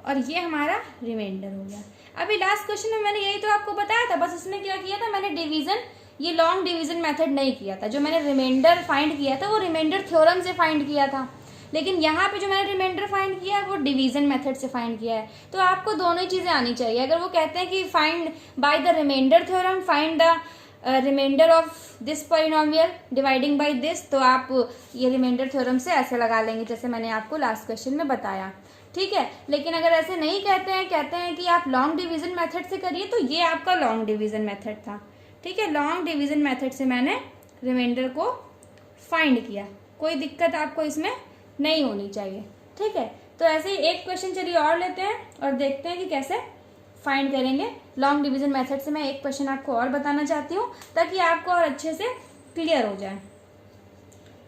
और ये हमारा रिमाइंडर हो गया। अभी लास्ट क्वेश्चन में मैंने यही तो आपको बताया था, बस इसमें क्या किया था मैंने, डिवीजन, ये लॉन्ग डिवीजन मेथड नहीं किया था। जो मैंने रिमाइंडर फाइंड किया था वो रिमाइंडर थ्योरम से फाइंड किया था, लेकिन यहाँ पे जो मैंने रिमाइंडर फाइंड किया है वो डिवीजन मेथड से फाइंड किया है। तो आपको दोनों ही चीज़ें आनी चाहिए। अगर वो कहते हैं कि find by the remainder theorem find the remainder of this polynomial dividing by this, तो आप ये रिमाइंडर थ्योरम से ऐसे लगा लेंगे जैसे मैंने आपको लास्ट क्वेश्चन में बताया। ठीक है, लेकिन अगर ऐसे नहीं कहते हैं, कहते हैं कि आप लॉन्ग डिवीजन मेथड से करिए, तो ये आपका लॉन्ग डिवीजन मेथड था। ठीक है, लॉन्ग डिवीजन मेथड से मैंने रिमाइंडर को फाइंड किया। कोई दिक्कत आपको इसमें नहीं होनी चाहिए। ठीक है, तो ऐसे ही एक क्वेश्चन चलिए और लेते हैं और देखते हैं कि कैसे फाइंड करेंगे लॉन्ग डिवीजन मेथड से। मैं एक क्वेश्चन आपको और बताना चाहती हूँ ताकि आपको और अच्छे से क्लियर हो जाए।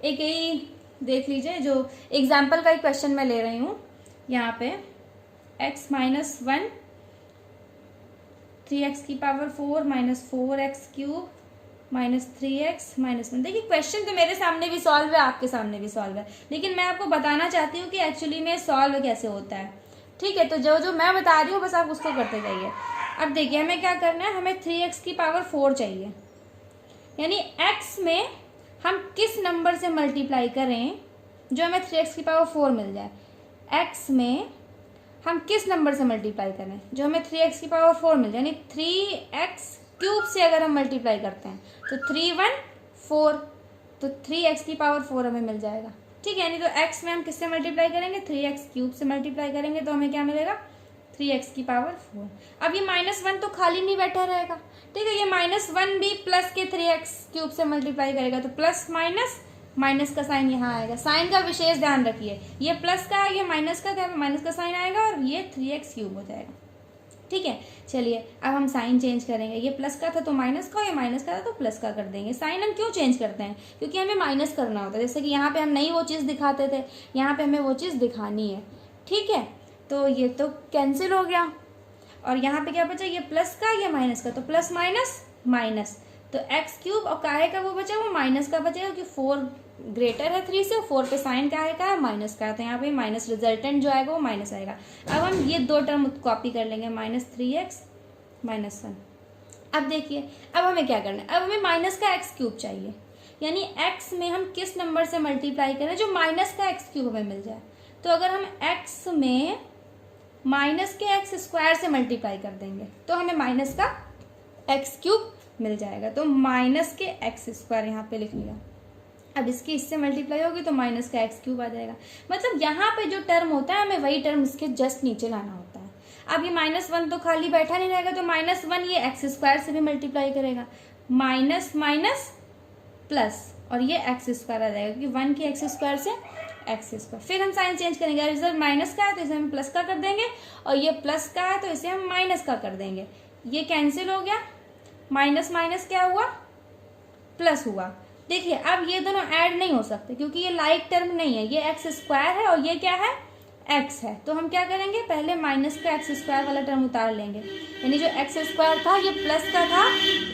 एक यही देख लीजिए, जो एग्जाम्पल का एक क्वेश्चन मैं ले रही हूँ यहाँ पे, x माइनस 1 3x की power 4 minus 4x cube minus 3x minus 1। देखिए क्वेश्चन तो मेरे सामने भी सॉल्व है, आपके सामने भी सॉल्व है, लेकिन मैं आपको बताना चाहती हूँ कि एक्चुअली में सॉल्व कैसे होता है। ठीक है, तो जो जो मैं बता रही हूँ बस आप उसको करते जाइए। अब देखिए हमें क्या करना है, हमें 3x की पावर 4 चाहिए, यानी x में हम किस नंबर से मल्टीप्लाई करें जो हमें 3x की पावर 4 मिल जाए। x में हम किस नंबर से मल्टीप्लाई करें जो हमें 3x की पावर 4 मिल जाए, यानी 3x क्यूब से अगर हम मल्टीप्लाई करते हैं तो 3 1 4, तो 3x की पावर 4 हमें मिल जाएगा। ठीक है, यानी तो x में हम किससे मल्टीप्लाई करेंगे, 3x क्यूब से मल्टीप्लाई करेंगे तो हमें क्या मिलेगा, 3x की पावर 4। अब ये -1 तो खाली नहीं बैठा रहेगा। ठीक है, ये -1 भी प्लस के 3x क्यूब से मल्टीप्लाई करेगा तो प्लस माइनस, माइनस का साइन यहाँ आएगा। साइन का विशेष ध्यान रखिए, ये प्लस का है, ये माइनस का, तो माइनस का साइन आएगा और ये 3x क्यूब हो जाएगा। ठीक है, चलिए अब हम साइन चेंज करेंगे। ये प्लस का था तो माइनस का, ये माइनस का था तो प्लस का कर देंगे। साइन हम क्यों चेंज करते हैं, क्योंकि हमें माइनस करना होता है। जैसे कि यहाँ पे हम नहीं वो चीज़ दिखाते थे, यहाँ पे हमें वो चीज़ दिखानी है। ठीक है, तो ये तो कैंसिल हो गया और यहाँ पे क्या बचा, ये प्लस का, ये माइनस का, तो प्लस माइनस माइनस, तो एक्स क्यूब और काहे का वो बचा, वो माइनस का बचेगा क्योंकि 4 ग्रेटर है 3 से, 4 पे साइन क्या है माइनस का है, तो यहाँ पे माइनस रिजल्टेंट जो आएगा वो माइनस आएगा। अब हम ये दो टर्म कॉपी कर लेंगे, -3x -1। अब देखिए अब हमें क्या करना है, अब हमें माइनस का एक्स क्यूब चाहिए, यानी x में हम किस नंबर से मल्टीप्लाई करें जो माइनस का एक्स क्यूब हमें मिल जाए। तो अगर हम x में माइनस के एक्स स्क्वायर से मल्टीप्लाई कर देंगे तो हमें माइनस का एक्स क्यूब मिल जाएगा। तो माइनस के एक्स स्क्वायर यहाँ पे लिख लिया। अब इसकी इससे मल्टीप्लाई होगी तो माइनस का एक्स क्यूब आ जाएगा। मतलब यहाँ पे जो टर्म होता है हमें वही टर्म इसके जस्ट नीचे लाना होता है। अब ये -1 तो खाली बैठा नहीं रहेगा, तो -1 ये एक्स स्क्वायर से भी मल्टीप्लाई करेगा, माइनस माइनस प्लस, और ये एक्स स्क्वायर आ जाएगा क्योंकि 1 के एक्स स्क्वायर से एक्स स्क्वायर। फिर हम साइन चेंज करेंगे, अगर रिजल्ट माइनस का है तो इसे हम प्लस का कर देंगे, और ये प्लस का है तो इसे हम माइनस का कर देंगे। ये कैंसिल हो गया, माइनस माइनस क्या हुआ, प्लस हुआ। देखिए अब ये दोनों ऐड नहीं हो सकते क्योंकि ये लाइक टर्म नहीं है, ये एक्स स्क्वायर है और ये क्या है, एक्स है। तो हम क्या करेंगे, पहले माइनस का एक्स स्क्वायर वाला टर्म उतार लेंगे, यानी जो एक्स स्क्वायर था ये प्लस का था,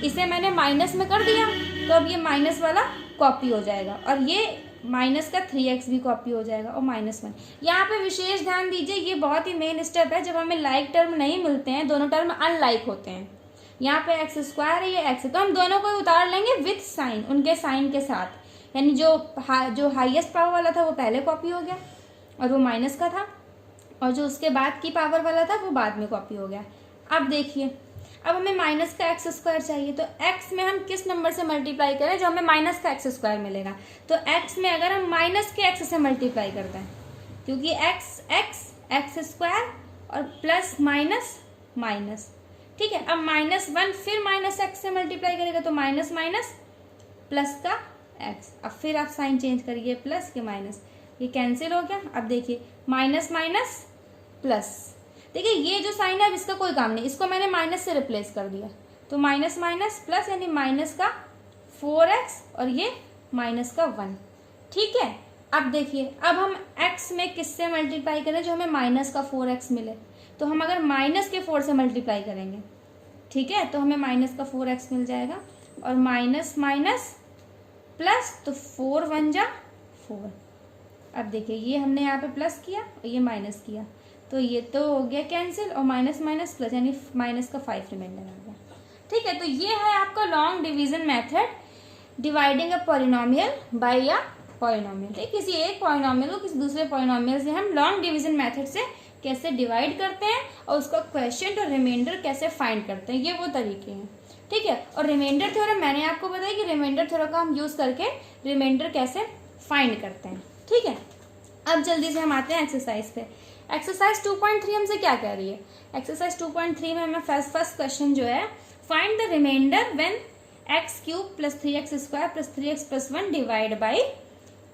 इसे मैंने माइनस में कर दिया, तो अब ये माइनस वाला कॉपी हो जाएगा और ये माइनस का 3x भी कॉपी हो जाएगा और -1। यहाँ पे विशेष ध्यान दीजिए, ये बहुत ही मेन स्टेप है। जब हमें लाइक टर्म नहीं मिलते हैं, दोनों टर्म अनलाइक होते हैं, यहाँ पे एक्स स्क्वायर है, ये एक्स है, तो हम दोनों को उतार लेंगे विथ साइन, उनके साइन के साथ। यानी जो हाईएस्ट पावर वाला था वो पहले कॉपी हो गया और वो माइनस का था, और जो उसके बाद की पावर वाला था वो बाद में कॉपी हो गया। अब देखिए अब हमें माइनस का एक्स स्क्वायर चाहिए, तो एक्स में हम किस नंबर से मल्टीप्लाई करें जो हमें माइनस का एक्स स्क्वायर मिलेगा। तो एक्स में अगर हम माइनस के एक्स से मल्टीप्लाई करते हैं, क्योंकि एक्स स्क्वायर और प्लस माइनस माइनस, ठीक है। अब -1 फिर माइनस एक्स से मल्टीप्लाई करेगा तो माइनस माइनस प्लस का एक्स। अब फिर आप साइन चेंज करिए, प्लस के माइनस, ये कैंसिल हो गया। अब देखिए माइनस माइनस प्लस, देखिए ये जो साइन है इसका कोई काम नहीं, इसको मैंने माइनस से रिप्लेस कर दिया, तो माइनस माइनस प्लस, यानी माइनस का 4x और ये माइनस का 1। ठीक है, अब देखिए अब हम x में किससे मल्टीप्लाई करें जो हमें माइनस का 4x मिले। तो हम अगर माइनस के 4 से मल्टीप्लाई करेंगे, ठीक है, तो हमें माइनस का 4x मिल जाएगा, और माइनस माइनस प्लस, तो 4 1 जा 4। अब देखिए ये हमने यहाँ पे प्लस किया और ये माइनस किया, तो ये तो हो गया कैंसिल, और माइनस माइनस प्लस, यानी माइनस का 5 रिमाइंडर आ गया। ठीक है, तो ये है आपका long division method, dividing a polynomial bye a polynomial. ठीक, किसी एक पॉलिनोमियल को किसी दूसरे पॉलिनोमियल से हम लॉन्ग डिवीजन मेथड से कैसे डिवाइड करते हैं और उसका क्वेश्चन और रिमाइंडर कैसे फाइंड करते हैं, ये वो तरीके हैं। ठीक है, और रिमाइंडर थ्योरम मैंने आपको बताया कि रिमाइंडर थ्योरम का हम यूज़ करके रिमाइंडर कैसे फाइंड करते हैं। ठीक है, अब जल्दी से हम आते हैं एक्सरसाइज पे। एक्सरसाइज 2.3 हमसे क्या कह रही है, एक्सरसाइज 2.3 में हमें फर्स्ट क्वेश्चन जो है, find the remainder when x³ + 3x² + 3x + 1 divide by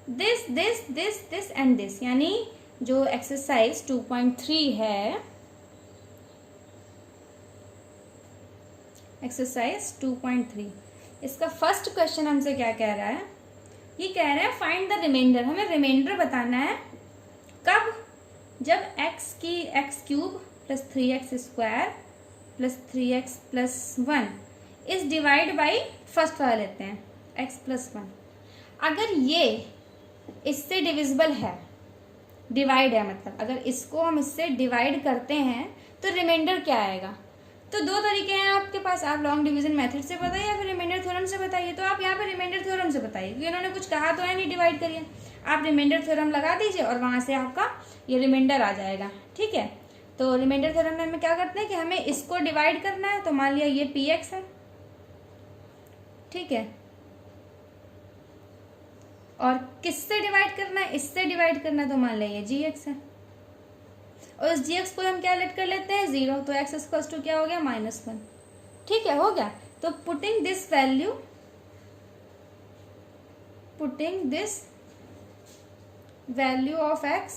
this this this this and this, यानी जो एक्सरसाइज 2.3 है, एक्सरसाइज 2.3, इसका फर्स्ट क्वेश्चन हमसे क्या कह रहा है, ये कह रहा है फाइंड द रिमाइंडर, हमें रिमाइंडर बताना है कब, जब x की x cube plus 3x square plus 3x plus 1 is divide by, first वाला लेते हैं x प्लस 1, अगर ये इससे डिविजिबल है, डिवाइड है मतलब अगर इसको हम इससे डिवाइड करते हैं तो रिमाइंडर क्या आएगा। तो दो तरीके हैं आपके पास, आप लॉन्ग डिवीजन मेथड से बताइए या फिर रिमाइंडर थ्योरम से बताइए। तो आप यहाँ पे रिमाइंडर थ्योरम से बताइए, क्योंकि इन्होंने कुछ कहा तो है नहीं डिवाइड करिए, आप रिमाइंडर थ्योरम लगा दीजिए और वहाँ से आपका ये रिमाइंडर आ जाएगा। ठीक है, तो रिमाइंडर थ्योरम में हमें क्या करते हैं कि हमें इसको डिवाइड करना है, तो मान लिया ये px है, ठीक है, और किससे डिवाइड करना है, इससे डिवाइड करना है, तो मान लिया ये gx है, और इस gx को हम क्या लेट कर लेते हैं 0, तो x इक्वल्स टू क्या हो गया -1। ठीक है, हो गया। तो putting this value of x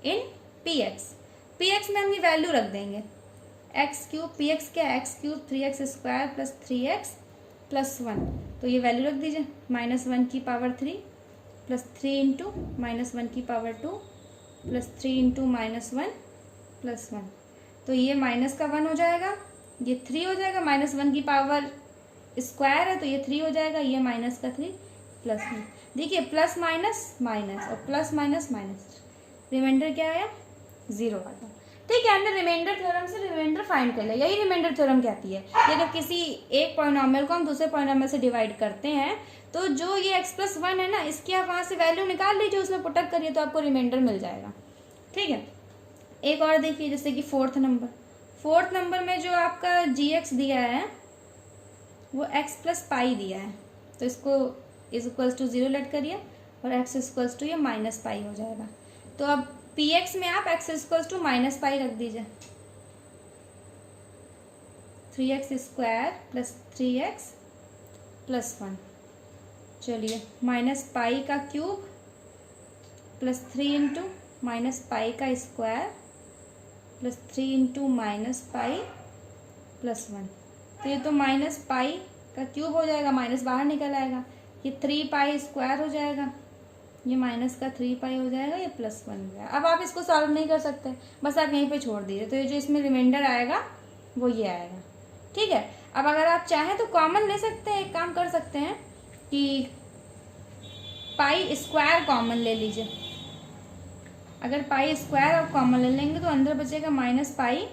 in px में हम ये वैल्यू रख देंगे, एक्स क्यूब px क्या है, x cube 3x square plus 3x plus 1, तो ये वैल्यू रख दीजिए -1 की पावर 3 प्लस 3 इंटू -1 की पावर 2 प्लस 3 इंटू -1 प्लस 1, तो ये माइनस का 1 हो जाएगा, ये 3 हो जाएगा, -1 की पावर स्क्वायर है तो ये 3 हो जाएगा, ये माइनस का 3 प्लस 1, देखिए प्लस माइनस माइनस और प्लस माइनस माइनस, रिमाइंडर क्या आया 0 आ गया। ठीक है, हमने रिमाइंडर थ्योरम से रिमाइंडर फाइंड कर लिया, यही रिमाइंडर थ्योरम कहती है कि अगर किसी एक पॉलिनॉमियल को हम दूसरे पॉलिनॉमियल से डिवाइड करते हैं तो जो ये x प्लस 1 है ना, इसकी आप वहाँ से वैल्यू निकाल लीजिए, उसमें पुटअप करिए तो आपको रिमाइंडर मिल जाएगा। ठीक है, एक और देखिए, जैसे कि फोर्थ नंबर में जो आपका gx दिया है वो x प्लस पाई दिया है, तो इसको इज इक्वल्स टू 0 लेट करिए और x इक्वल्स टू ये माइनस पाई हो जाएगा। तो अब px में आप x equals to minus pi रख दीजिए, 3x square plus 3x plus 1, चलिए माइनस पाई का cube plus 3 into minus pi का square plus 3 into minus pi plus 1, तो ये तो माइनस पाई का क्यूब हो जाएगा, माइनस बाहर निकल आएगा, ये 3 पाई स्क्वायर हो जाएगा, ये माइनस का 3 पाई हो जाएगा, ये प्लस 1 हो जाएगा। अब आप इसको सॉल्व नहीं कर सकते, बस आप यहीं पे छोड़ दीजिए, तो ये जो इसमें रिमाइंडर आएगा वो ये आएगा। ठीक है, अब अगर आप चाहें तो कॉमन ले सकते हैं, एक काम कर सकते हैं कि पाई स्क्वायर कॉमन ले लीजिए, अगर पाई स्क्वायर आप कॉमन ले लेंगे तो अंदर बचेगा माइनस पाई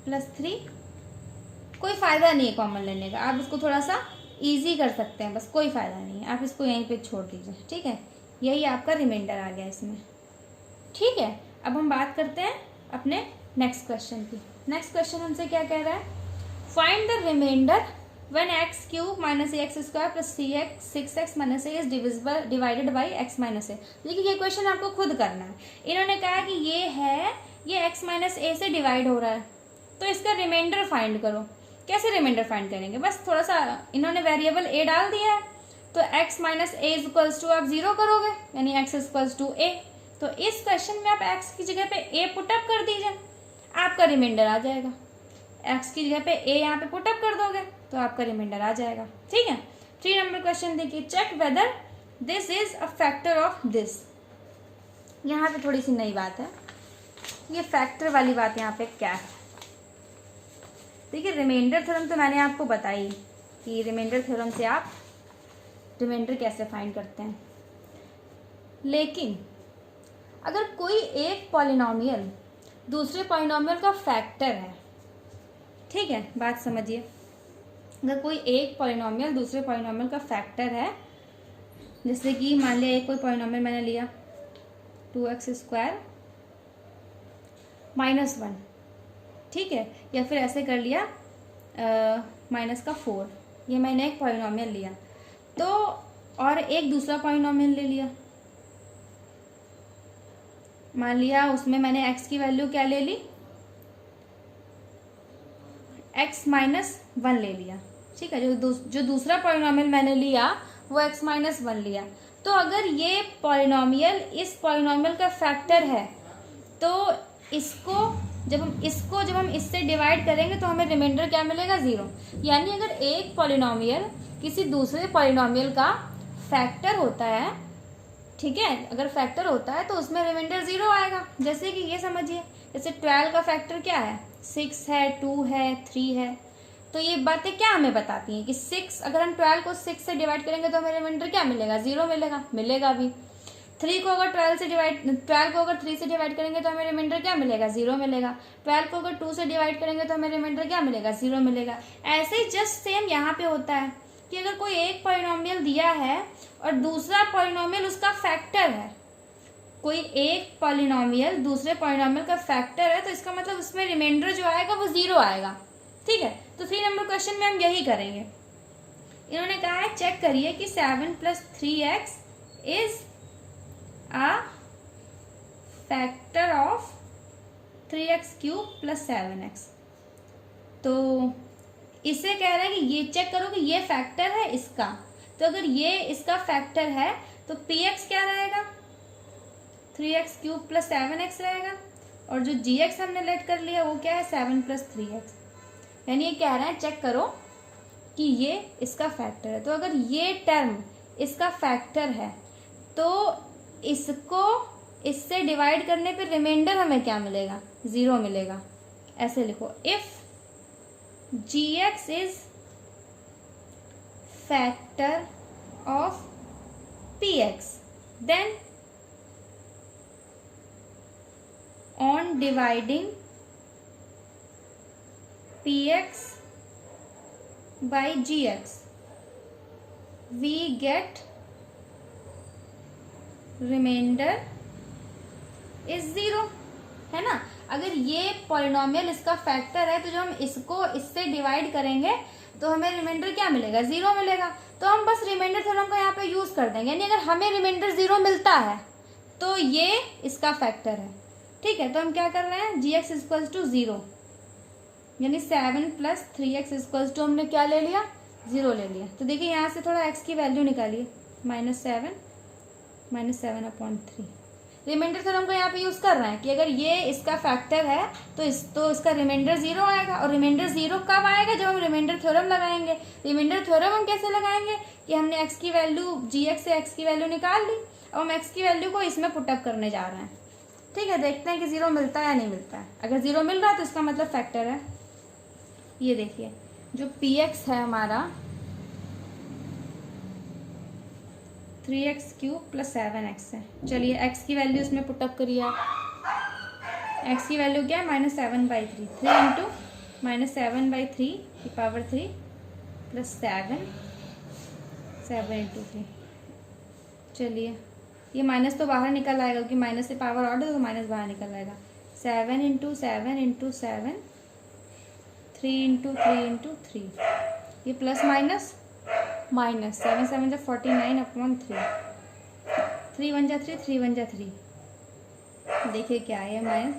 प्लस 3, कोई फ़ायदा नहीं है कॉमन लेने का, आप इसको थोड़ा सा इजी कर सकते हैं, बस कोई फ़ायदा नहीं है, आप इसको यहीं पे छोड़ दीजिए। ठीक है, यही आपका रिमाइंडर आ गया इसमें। ठीक है, अब हम बात करते हैं अपने नेक्स्ट क्वेश्चन की। नेक्स्ट क्वेश्चन हमसे क्या कह रहा है, find the remainder when x cube minus x square plus 6x minus a is divided by x minus a. देखिए ये क्वेश्चन आपको खुद करना है, इन्होंने कहा कि ये x माइनस ए से डिवाइड हो रहा है, तो इसका रिमाइंडर फाइंड करो। कैसे रिमाइंडर फाइंड करेंगे, बस थोड़ा सा इन्होंने वेरिएबल a डाल दिया है, तो x minus a is equals to आप 0 करोगे, यानी x इक्वल्स टू a, तो इस क्वेश्चन में आप x की जगह पे a पुटअप कर दीजिए, आपका रिमाइंडर आ जाएगा। x की जगह पे a यहाँ पे पुटअप कर दोगे तो आपका रिमाइंडर आ जाएगा। ठीक है, 3 नंबर क्वेश्चन देखिए, check whether this is a factor of this. यहाँ पे थोड़ी सी नई बात है, ये फैक्टर वाली बात यहाँ पे क्या है। देखिए रिमाइंडर थ्योरम तो मैंने आपको बताई कि रिमाइंडर थ्योरम से आप रिमाइंडर कैसे फाइंड करते हैं, लेकिन अगर कोई एक पॉलिनॉमियल दूसरे पॉलिनॉमियल का फैक्टर है, ठीक है बात समझिए, अगर कोई एक पॉलिनॉमियल दूसरे पॉलिनॉमियल का फैक्टर है, जैसे कि मान लिया एक कोई पॉलिनॉमियल मैंने लिया 2x स्क्वायर माइनस 1, ठीक है, या फिर ऐसे कर लिया माइनस का 4, ये मैंने एक पॉलिनॉमियल लिया, तो और एक दूसरा पॉलिनॉमियल ले लिया, मान लिया उसमें मैंने x की वैल्यू क्या ले ली, x माइनस 1 ले लिया, ठीक है, जो दूसरा पॉलिनॉमियल मैंने लिया वो x माइनस 1 लिया, तो अगर ये पॉलिनोमियल इस पॉलिनोमियल का फैक्टर है तो इसको जब हम इससे डिवाइड करेंगे तो हमें रिमाइंडर क्या मिलेगा, 0। यानी अगर एक पॉलिनोमियल किसी दूसरे पॉलिनोमियल का फैक्टर होता है, ठीक है, अगर फैक्टर होता है तो उसमें रिमाइंडर 0 आएगा। जैसे कि ये समझिए, जैसे 12 का फैक्टर क्या है, 6 है, 2 है, 3 है। तो ये बातें क्या हमें बताती हैं कि 6, अगर हम 12 को 6 से डिवाइड करेंगे तो हमें रिमाइंडर क्या मिलेगा, 0 मिलेगा भी। 3 को अगर 12 को अगर 3 से डिवाइड करेंगे तो हमें रिमाइंडर क्या मिलेगा, 0 मिलेगा। 12 को अगर 2 से डिवाइड करेंगे तो हमें रिमाइंडर क्या मिलेगा, 0 मिलेगा। ऐसे ही जस्ट सेम यहाँ पे होता है कि अगर कोई एक पॉलिनोमियल दिया है और दूसरा पॉलिनोमियल उसका फैक्टर है, कोई एक पॉलिनोमियल दूसरे पॉलिनोमियल का फैक्टर है, तो इसका मतलब उसमें रिमाइंडर जो आएगा वो 0 आएगा। ठीक है, तो 3 नंबर क्वेश्चन में हम यही करेंगे। इन्होंने कहा है चेक करिए कि 7 + 3x is a factor of 3x³ + 7x। तो इसे कह रहा है कि ये चेक करो कि ये फैक्टर है इसका, तो अगर ये इसका फैक्टर है तो px क्या रहेगा, 3x³ + 7x रहेगा, और जो gx हमने लेट कर लिया वो क्या है, 7 + 3x। यानी ये कह रहा है चेक करो कि ये इसका फैक्टर है। तो अगर ये टर्म इसका फैक्टर है तो इसको इससे डिवाइड करने पे रिमाइंडर हमें क्या मिलेगा, 0 मिलेगा। ऐसे लिखो, if gx is factor of px then on dividing px by gx we get remainder is 0, है ना। अगर ये पॉलिनोमियल इसका फैक्टर है तो जो हम इसको इससे डिवाइड करेंगे तो हमें रिमाइंडर क्या मिलेगा, 0 मिलेगा। तो हम बस रिमाइंडर थ्योरम का यहाँ पे यूज कर देंगे, यानी अगर हमें रिमाइंडर 0 मिलता है तो ये इसका फैक्टर है। ठीक है, तो हम क्या कर रहे हैं, gx = 0, यानी 7 + 3x = हमने क्या ले लिया, 0 ले लिया। तो देखिए यहाँ से थोड़ा x की वैल्यू निकालिए, -7/3। रिमाइंडर थ्योरम को यहाँ पे यूज़ कर रहे हैं कि अगर ये इसका फैक्टर है तो इसका रिमाइंडर 0 आएगा। और रिमाइंडर 0 कब आएगा, जब हम रिमाइंडर थ्योरम लगाएंगे। रिमाइंडर थ्योरम हम कैसे लगाएंगे कि हमने x की वैल्यू, gx से x की वैल्यू निकाल ली, अब हम x की वैल्यू को इसमें पुटअप करने जा रहे हैं। ठीक है, देखते हैं कि 0 मिलता है या नहीं मिलता है। अगर 0 मिल रहा है तो इसका मतलब फैक्टर है। ये देखिए जो px है हमारा 3x³ + 7x है। चलिए x की वैल्यू इसमें पुटअप करिए आप। x की वैल्यू क्या है, -7/3, 3 × -7/3 की पावर 3 + 7 × 3। चलिए ये माइनस तो बाहर निकल आएगा क्योंकि माइनस से पावर ऑड है तो माइनस बाहर निकल आएगा। 7 × 7 × 7 3 × 3 × 3, ये प्लस माइनस माइनस, 7 × 7 = 49/3, 3 × 1 = 3, 3 × 1 = 3। देखिए क्या है, माइनस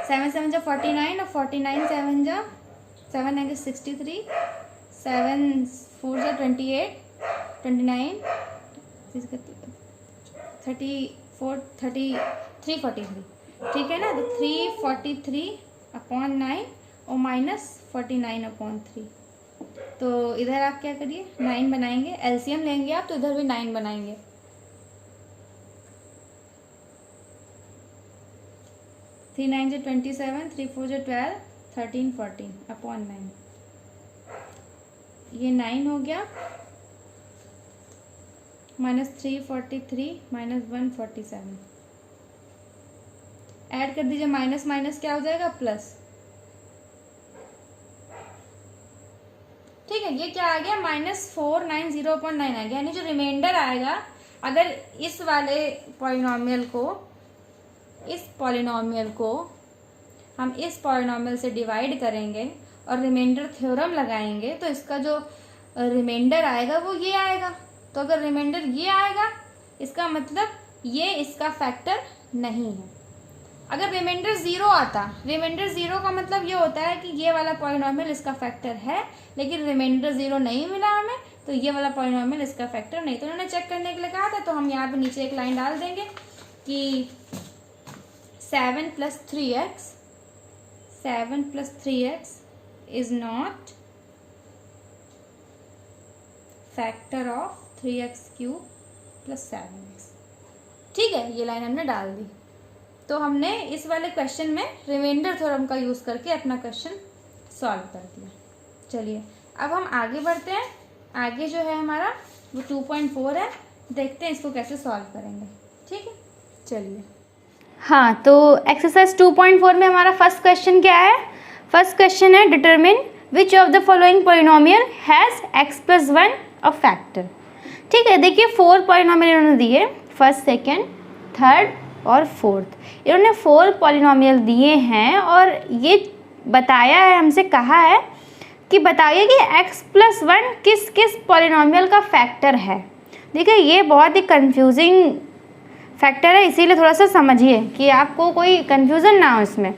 7 × 7 = 49 और 49 7 9 = 63, 7 4 = 28, 29 34 343। ठीक है ना, तो 343/9 और -49/3। तो इधर आप क्या करिए, 9 बनाएंगे, एलसीएम लेंगे आप तो इधर भी 9 बनाएंगे। 3 9 = 27, 3 4 = 12, 13 14/9। ये 9 हो गया, -343 -147। ऐड कर दीजिए, माइनस माइनस क्या हो जाएगा, प्लस। ठीक है, ये क्या आ गया, -490/9 आ गया। यानी जो रिमाइंडर आएगा, अगर इस वाले पॉलिनोमियल को हम इस पॉलिनोमियल से डिवाइड करेंगे और रिमाइंडर थ्योरम लगाएंगे तो इसका जो रिमाइंडर आएगा वो ये आएगा। तो अगर रिमाइंडर ये आएगा इसका मतलब ये इसका फैक्टर नहीं है। अगर रिमाइंडर 0 आता, रिमाइंडर 0 का मतलब ये होता है कि ये वाला पॉलिनोमियल इसका फैक्टर है, लेकिन रिमाइंडर 0 नहीं मिला हमें तो ये वाला पॉलिनोमियल इसका फैक्टर नहीं। तो उन्होंने चेक करने के लिए कहा था, तो हम यहाँ पे नीचे एक लाइन डाल देंगे कि 7 + 3x is not factor of 3x³ + 7x। ठीक है, ये लाइन हमने डाल दी। तो हमने इस वाले क्वेश्चन में रिमाइंडर थ्योरम का यूज़ करके अपना क्वेश्चन सॉल्व कर दिया। चलिए अब हम आगे बढ़ते हैं। आगे जो है हमारा वो 2.4 है, देखते हैं इसको कैसे सॉल्व करेंगे। ठीक है, चलिए। हाँ, तो एक्सरसाइज 2.4 में हमारा फर्स्ट क्वेश्चन क्या है? फर्स्ट क्वेश्चन है determine which of the following polynomial has x + 1 a factor. ठीक है, देखिए 4 पॉलिनोमियल इन्होंने दिए, फर्स्ट, सेकेंड, थर्ड और फोर्थ। इन्होंने 4 पॉलिनोमियल दिए हैं और ये बताया है, हमसे कहा है कि बताइए कि x + 1 किस किस पॉलिनोमियल का फैक्टर है। देखिए ये बहुत ही कंफ्यूजिंग फैक्टर है, इसीलिए थोड़ा सा समझिए कि आपको कोई कंफ्यूजन ना हो इसमें।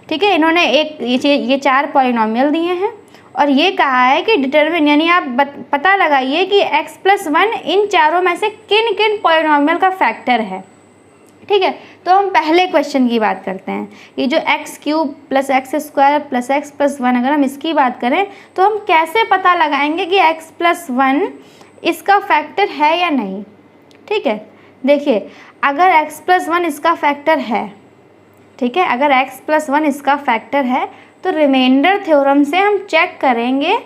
ठीक है, इन्होंने ये 4 पॉलिनोमियल दिए हैं और ये कहा है कि डिटरमिन, यानी आप पता लगाइए कि x + 1 इन चारों में से किन किन पॉलिनोमियल का फैक्टर है। ठीक है, तो हम पहले क्वेश्चन की बात करते हैं। ये जो x³ + x² + x + 1, अगर हम इसकी बात करें तो हम कैसे पता लगाएंगे कि x + 1 इसका फैक्टर है या नहीं। ठीक है, देखिए अगर x + 1 इसका फैक्टर है, ठीक है, अगर x + 1 इसका फैक्टर है तो रिमाइंडर थ्योरम से हम चेक करेंगे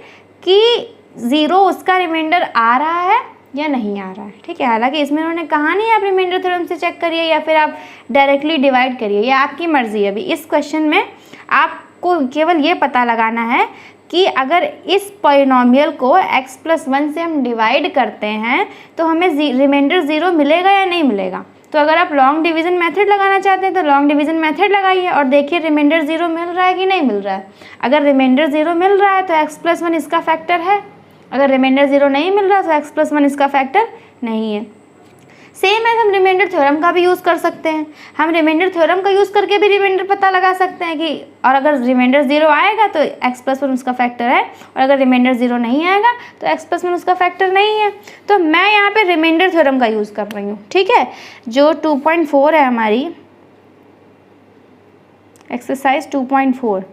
कि 0 उसका रिमाइंडर आ रहा है या नहीं आ रहा है। ठीक है, हालांकि इसमें उन्होंने कहा नहीं आप रिमाइंडर थ्योरम से चेक करिए या फिर आप डायरेक्टली डिवाइड करिए, ये आपकी मर्ज़ी है। अभी इस क्वेश्चन में आपको केवल ये पता लगाना है कि अगर इस पॉलिनोमियल को x + 1 से हम डिवाइड करते हैं तो हमें रिमाइंडर 0 मिलेगा या नहीं मिलेगा। तो अगर आप लॉन्ग डिवीज़न मेथड लगाना चाहते हैं तो लॉन्ग डिवीज़न मेथड लगाइए और देखिए रिमाइंडर 0 मिल रहा है कि नहीं मिल रहा है। अगर रिमाइंडर 0 मिल रहा है तो x + 1 इसका फैक्टर है, अगर रिमाइंडर 0 नहीं मिल रहा तो x + 1 इसका फैक्टर नहीं है। सेम है, हम रिमाइंडर थ्योरम का भी यूज़ कर सकते हैं। हम रिमाइंडर थ्योरम का यूज़ करके भी रिमाइंडर पता लगा सकते हैं कि, और अगर रिमाइंडर 0 आएगा तो x + 1 उसका फैक्टर है और अगर रिमाइंडर 0 नहीं आएगा तो x + 1 उसका फैक्टर नहीं है। तो मैं यहाँ पे रिमाइंडर थ्योरम का यूज़ कर रही हूँ। ठीक है, जो 2.4 है हमारी एक्सरसाइज 2.4,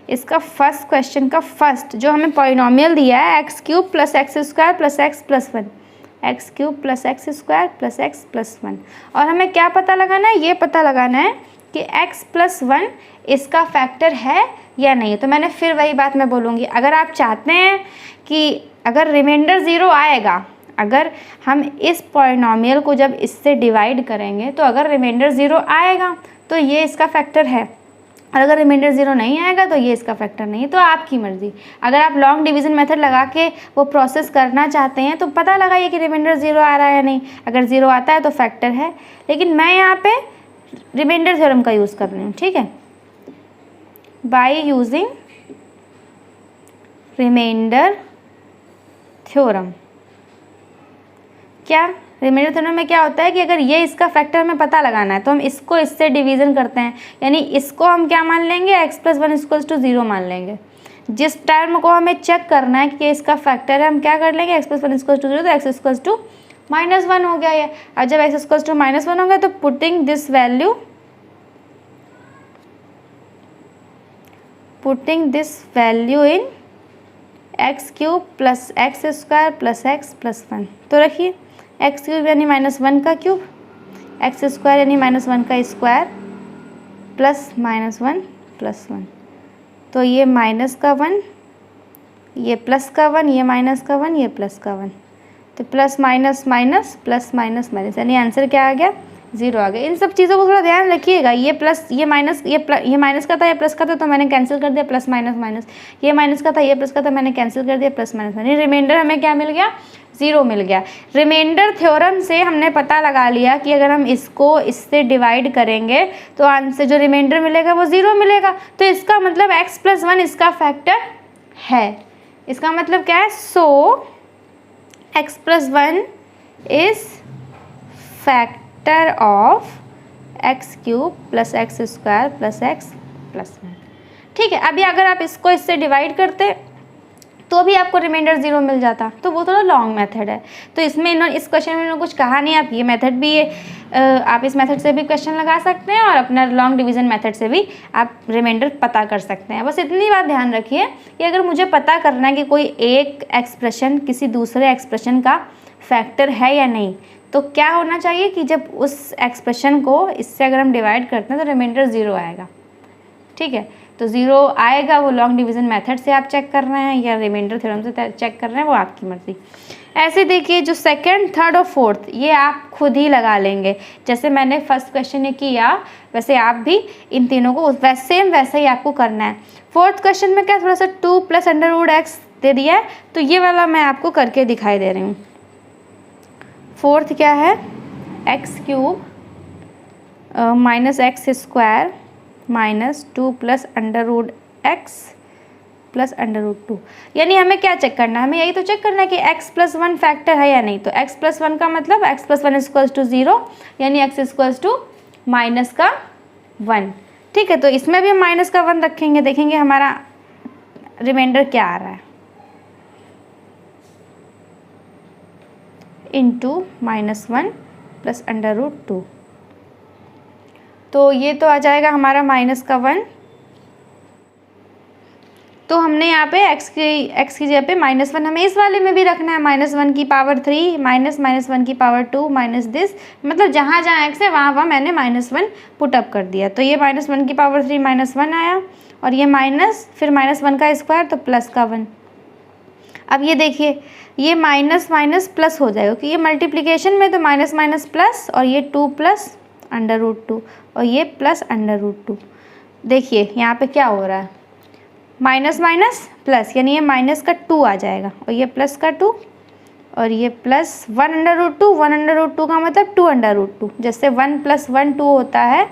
इसका फर्स्ट क्वेश्चन का फर्स्ट जो हमें पॉलिनोमियल दिया है x³ + x² + x + 1, x³ + x² + x + 1, और हमें क्या पता लगाना है? ये पता लगाना है कि x + 1 इसका फैक्टर है या नहीं। तो मैंने फिर वही बात मैं बोलूँगी, अगर आप चाहते हैं कि अगर रिमाइंडर 0 आएगा, अगर हम इस पॉलिनोमियल को जब इससे डिवाइड करेंगे तो अगर रिमाइंडर 0 आएगा तो ये इसका फैक्टर है, और अगर रिमाइंडर 0 नहीं आएगा तो ये इसका फैक्टर नहीं है। तो आपकी मर्ज़ी, अगर आप लॉन्ग डिवीज़न मेथड लगा के वो प्रोसेस करना चाहते हैं तो पता लगाइए कि रिमाइंडर 0 आ रहा है या नहीं। अगर 0 आता है तो फैक्टर है, लेकिन मैं यहाँ पे रिमाइंडर थ्योरम का यूज़ कर रही हूँ। ठीक है, बाय यूजिंग रिमाइंडर थ्योरम। क्या रिमाइंडर थ्योरम में क्या होता है कि अगर ये इसका फैक्टर हमें पता लगाना है तो हम इसको इससे डिवीज़न करते हैं, यानी इसको हम क्या मान लेंगे? x + 1 = 0 मान लेंगे। जिस टर्म को हमें चेक करना है कि इसका फैक्टर है, हम क्या कर लेंगे? x + 1 = 0, तो x = -1 हो गया ये। और जब x = -1 हो गया तो putting this value in x³ + x² + x + 1, तो रखिए x³ यानी -1 का क्यूब, x² यानी -1 का स्क्वायर, प्लस -1 + 1, तो ये माइनस का 1, ये प्लस का 1, ये माइनस का 1, ये प्लस का 1, तो plus minus minus plus minus minus, यानी आंसर क्या आ गया? 0 आ गया। इन सब चीज़ों को थोड़ा ध्यान रखिएगा। ये प्लस, ये माइनस, ये माइनस का था, ये प्लस का था, तो मैंने कैंसिल कर दिया, प्लस माइनस माइनस। ये माइनस का था, ये प्लस का था, मैंने कैंसिल कर दिया, प्लस माइनस माइनस। रिमाइंडर हमें क्या मिल गया? 0 मिल गया। रिमाइंडर थ्योरम से हमने पता लगा लिया कि अगर हम इसको इससे डिवाइड करेंगे तो आंसर जो रिमाइंडर मिलेगा वो 0 मिलेगा। तो इसका मतलब x + 1 इसका फैक्टर है। इसका मतलब क्या है? सो x + 1 is factor of x³ + x² + x + 1। ठीक है, अभी अगर आप इसको इससे डिवाइड करते तो भी आपको रिमाइंडर 0 मिल जाता, तो वो थोड़ा लॉन्ग मेथड है। तो इसमें इन्होंने इस क्वेश्चन में इन्होंने कुछ कहा नहीं, आप ये मेथड भी आप इस मेथड से भी क्वेश्चन लगा सकते हैं और अपना लॉन्ग डिवीज़न मेथड से भी आप रिमाइंडर पता कर सकते हैं। बस इतनी बात ध्यान रखिए कि अगर मुझे पता करना है कि कोई एक एक्सप्रेशन किसी दूसरे एक्सप्रेशन का फैक्टर है या नहीं, तो क्या होना चाहिए कि जब उस एक्सप्रेशन को इससे अगर हम डिवाइड करते हैं तो रिमाइंडर 0 आएगा। ठीक है, तो 0 आएगा, वो लॉन्ग डिवीज़न मेथड से आप चेक कर रहे हैं या रिमाइंडर थ्योरम से चेक कर रहे हैं, वो आपकी मर्ज़ी। ऐसे देखिए जो सेकंड, थर्ड और फोर्थ ये आप खुद ही लगा लेंगे। जैसे मैंने फर्स्ट क्वेश्चन में किया वैसे आप भी इन तीनों को वैसे ही आपको करना है। फोर्थ क्वेश्चन में क्या थोड़ा सा 2 + √x दे दिया है, तो ये वाला मैं आपको करके दिखाई दे रही हूँ। फोर्थ क्या है, x³ - x² -2 + √x + √2। यानी हमें क्या चेक करना है, हमें यही तो चेक करना है कि x + 1 फैक्टर है या नहीं। तो x + 1 का मतलब x + 1 = 0, यानी x = -1। ठीक है, तो इसमें भी हम -1 रखेंगे, देखेंगे हमारा रिमाइंडर क्या आ रहा है, इंटू -1 + √2। तो ये तो आ जाएगा हमारा -1। तो हमने यहाँ पे x की जगह पे -1 हमें इस वाले में भी रखना है, -1 की पावर 3 -1 की पावर 2 माइनस दिस, मतलब जहाँ जहाँ x है वहाँ मैंने -1 पुटअप कर दिया। तो ये -1 की पावर 3 -1 आया, और ये माइनस फिर -1 का स्क्वायर तो प्लस का 1। अब ये देखिए ये माइनस माइनस प्लस हो जाएगा, क्योंकि ये मल्टीप्लिकेशन में तो माइनस माइनस प्लस, और ये 2 + √2 और ये प्लस √2। देखिए यहाँ पे क्या हो रहा है, माइनस माइनस प्लस, यानी ये माइनस का 2 आ जाएगा और ये प्लस का 2, और ये प्लस 1 √2। 1 √2 का मतलब 2 √2। जैसे 1 + 1 2 होता है,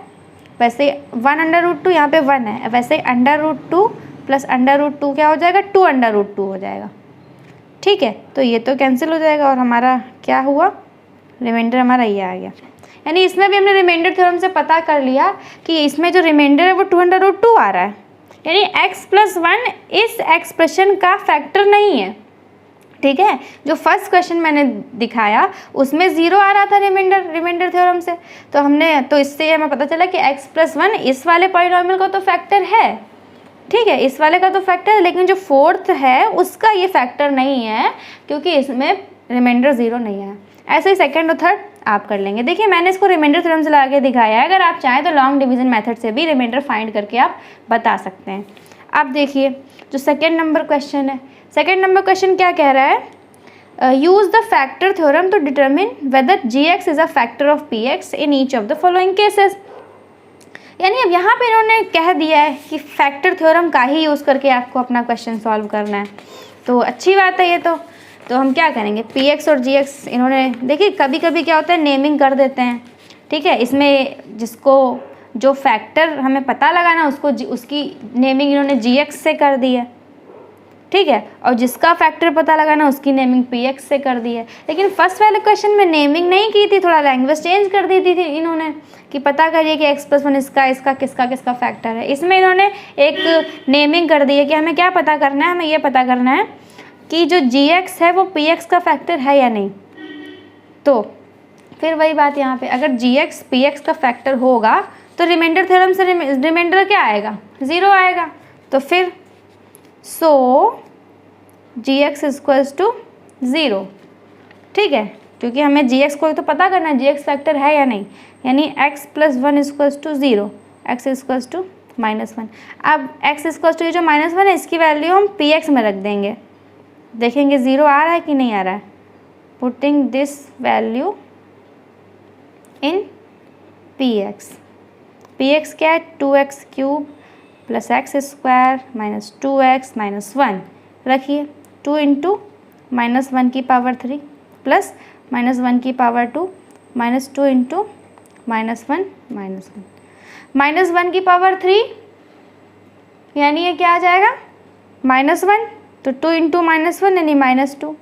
वैसे 1 √2 यहाँ पे 1 है, वैसे √2 + √2 क्या हो जाएगा, 2 √2 हो जाएगा। ठीक है, तो ये तो कैंसिल हो जाएगा और हमारा क्या हुआ, रिमाइंडर हमारा ये आ गया। यानी इसमें भी हमने रिमाइंडर थ्योरम से पता कर लिया कि इसमें जो रिमाइंडर है वो 2 √2 आ रहा है, यानी x + 1 इस एक्सप्रेशन का फैक्टर नहीं है। ठीक है, जो फर्स्ट क्वेश्चन मैंने दिखाया उसमें 0 आ रहा था रिमाइंडर थ्योरम से, तो इससे हमें पता चला कि x + 1 इस वाले पॉलिनॉमियल का तो फैक्टर है। ठीक है, इस वाले का तो फैक्टर है, लेकिन जो फोर्थ है उसका ये फैक्टर नहीं है, क्योंकि इसमें रिमाइंडर 0 नहीं है। ऐसे ही सेकंड और थर्ड आप कर लेंगे। देखिए मैंने इसको रिमाइंडर थ्योरम से लगा के दिखाया है, अगर आप चाहें तो लॉन्ग डिवीजन मेथड से भी रिमाइंडर फाइंड करके आप बता सकते हैं। अब देखिए जो सेकंड नंबर क्वेश्चन है, सेकंड नंबर क्वेश्चन क्या कह रहा है, use the factor theorem to determine whether gx is a factor of px in each of the following cases. यानी अब यहाँ पे इन्होंने कह दिया है कि फैक्टर थ्योरम का ही यूज़ करके आपको अपना क्वेश्चन सॉल्व करना है, तो अच्छी बात है ये तो हम क्या करेंगे, px और gx इन्होंने, देखिए कभी कभी क्या होता है नेमिंग कर देते हैं। ठीक है, इसमें जिसको जो फैक्टर हमें पता लगाना उसकी नेमिंग इन्होंने gx से कर दी है। ठीक है, और जिसका फैक्टर पता लगाना उसकी नेमिंग px से कर दी है। लेकिन फर्स्ट वाले क्वेश्चन में नेमिंग नहीं की थी, थोड़ा लैंग्वेज चेंज कर दी थी इन्होंने कि पता करिए कि x + 1 इसका किसका फैक्टर है। इसमें इन्होंने एक नेमिंग कर दी है कि हमें क्या पता करना है, हमें ये पता करना है कि जो gx है वो px का फैक्टर है या नहीं। तो फिर वही बात यहाँ पे, अगर gx px का फैक्टर होगा तो रिमाइंडर थ्योरम से रिमाइंडर क्या आएगा, 0 आएगा। तो फिर gx = 0। ठीक है, क्योंकि हमें gx को तो पता करना है gx फैक्टर है या नहीं, यानी x + 1 = 0, x = -1। अब x = जो -1 है इसकी वैल्यू हम px में रख देंगे, देखेंगे 0 आ रहा है कि नहीं आ रहा है। Putting this value in px क्या है, 2x³ + x² - 2x - 1 रखिए, 2 × -1 की पावर 3 प्लस -1 की पावर 2 -2 × -1 -1 की पावर 3, यानी ये क्या आ जाएगा -1, तो 2 × -1 यानी -2,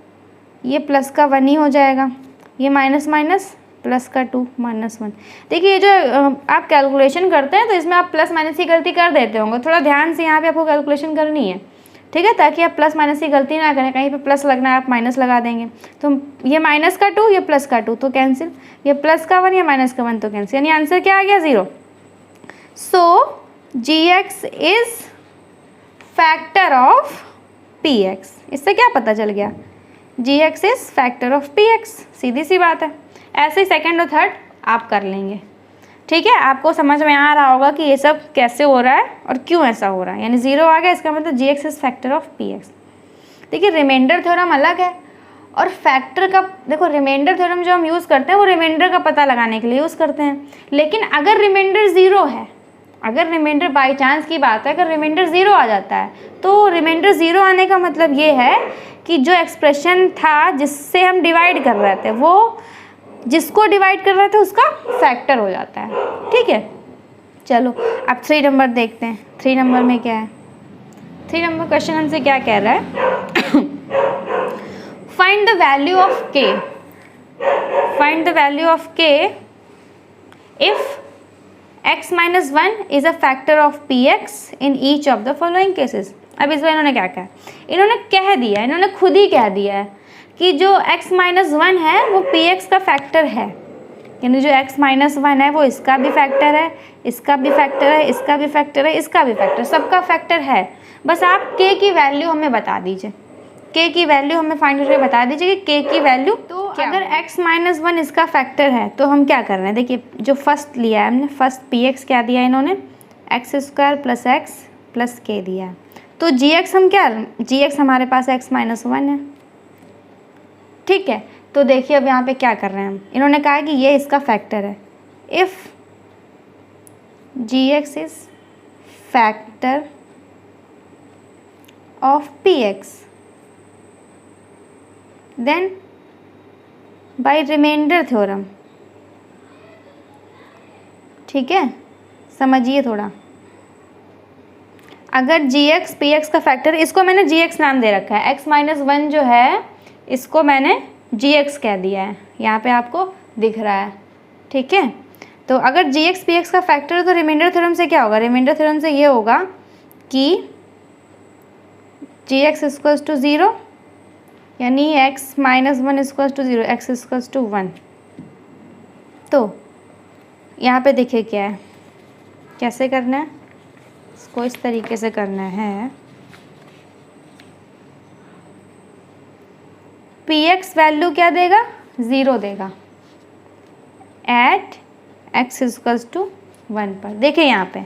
ये प्लस का 1 ही हो जाएगा, ये माइनस माइनस प्लस का 2 -1। देखिए ये जो आप कैलकुलेशन करते हैं तो इसमें आप प्लस माइनस की गलती कर देते होंगे, थोड़ा ध्यान से यहाँ पे आपको कैलकुलेशन करनी है। ठीक है, ताकि आप प्लस माइनस की गलती ना करें, कहीं पे प्लस लगना है आप माइनस लगा देंगे। तो ये माइनस का 2, ये प्लस का 2 तो कैंसिल, ये प्लस का 1 या माइनस का 1 तो कैंसिल, यानी आंसर क्या आ गया 0। सो gx is factor of px। इससे क्या पता चल गया, gx is factor of px, सीधी सी बात है। ऐसे ही सेकंड और थर्ड आप कर लेंगे, ठीक है। आपको समझ में आ रहा होगा कि ये सब कैसे हो रहा है और क्यों ऐसा हो रहा है, यानी 0 आ गया, इसका मतलब gx is factor of px। देखिए रिमाइंडर थ्योरम अलग है और फैक्टर का, देखो रिमाइंडर थ्योरम जो हम यूज़ करते हैं वो रिमाइंडर का पता लगाने के लिए यूज़ करते हैं, लेकिन अगर रिमाइंडर 0 है, अगर रिमाइंडर बाई चांस की बात है, अगर रिमाइंडर 0 आ जाता है तो रिमाइंडर 0 आने का मतलब ये है कि जो एक्सप्रेशन था जिससे हम डिवाइड कर रहे थे, वो जिसको डिवाइड कर रहे थे उसका फैक्टर हो जाता है, ठीक है। चलो अब 3 नंबर देखते हैं, 3 नंबर में क्या है। 3 नंबर क्वेश्चन हमसे क्या कह रहा है, find the value of k, find the value of k if x minus 1 is a factor of px in each of the following cases. अब इस बार इन्होंने क्या कहा, इन्होंने कह दिया, इन्होंने खुद ही कह दिया है कि जो x माइनस 1 है वो px का फैक्टर है, यानी जो x माइनस 1 है वो इसका भी फैक्टर है, इसका भी फैक्टर है, इसका भी फैक्टर है, इसका भी फैक्टर, सबका फैक्टर है। बस आप k की वैल्यू हमें बता दीजिए, k की वैल्यू हमें फाइंड करके बता दीजिए कि k की वैल्यू। तो अगर x माइनस 1 इसका फैक्टर है तो हम क्या कर रहे हैं, देखिए जो फर्स्ट लिया है हमने, फर्स्ट px क्या दिया है इन्होंने, x² plus x plus k दिया है। तो gx हम क्या, gx हमारे पास x माइनस 1 है, ठीक है। तो देखिए अब यहाँ पे क्या कर रहे हैं हम, इन्होंने कहा कि ये इसका फैक्टर है, if gx is factor of px then by remainder theorem, ठीक है, समझिए थोड़ा। अगर gx px का फैक्टर, इसको मैंने gx नाम दे रखा है, x माइनस 1 जो है इसको मैंने gx कह दिया है, यहाँ पे आपको दिख रहा है, ठीक है। तो अगर gx px का फैक्टर है तो रिमाइंडर थ्योरम से क्या होगा, रिमाइंडर थ्योरम से ये होगा कि gx इक्वल्स टू 0, यानी x minus 1 equals to 0, x equals to 1। तो यहाँ पे देखिए क्या है, कैसे करना है इसको, इस तरीके से करना है, px वैल्यू क्या देगा, 0 देगा एट x इक्वल्स टू 1 पर। देखिए यहाँ पे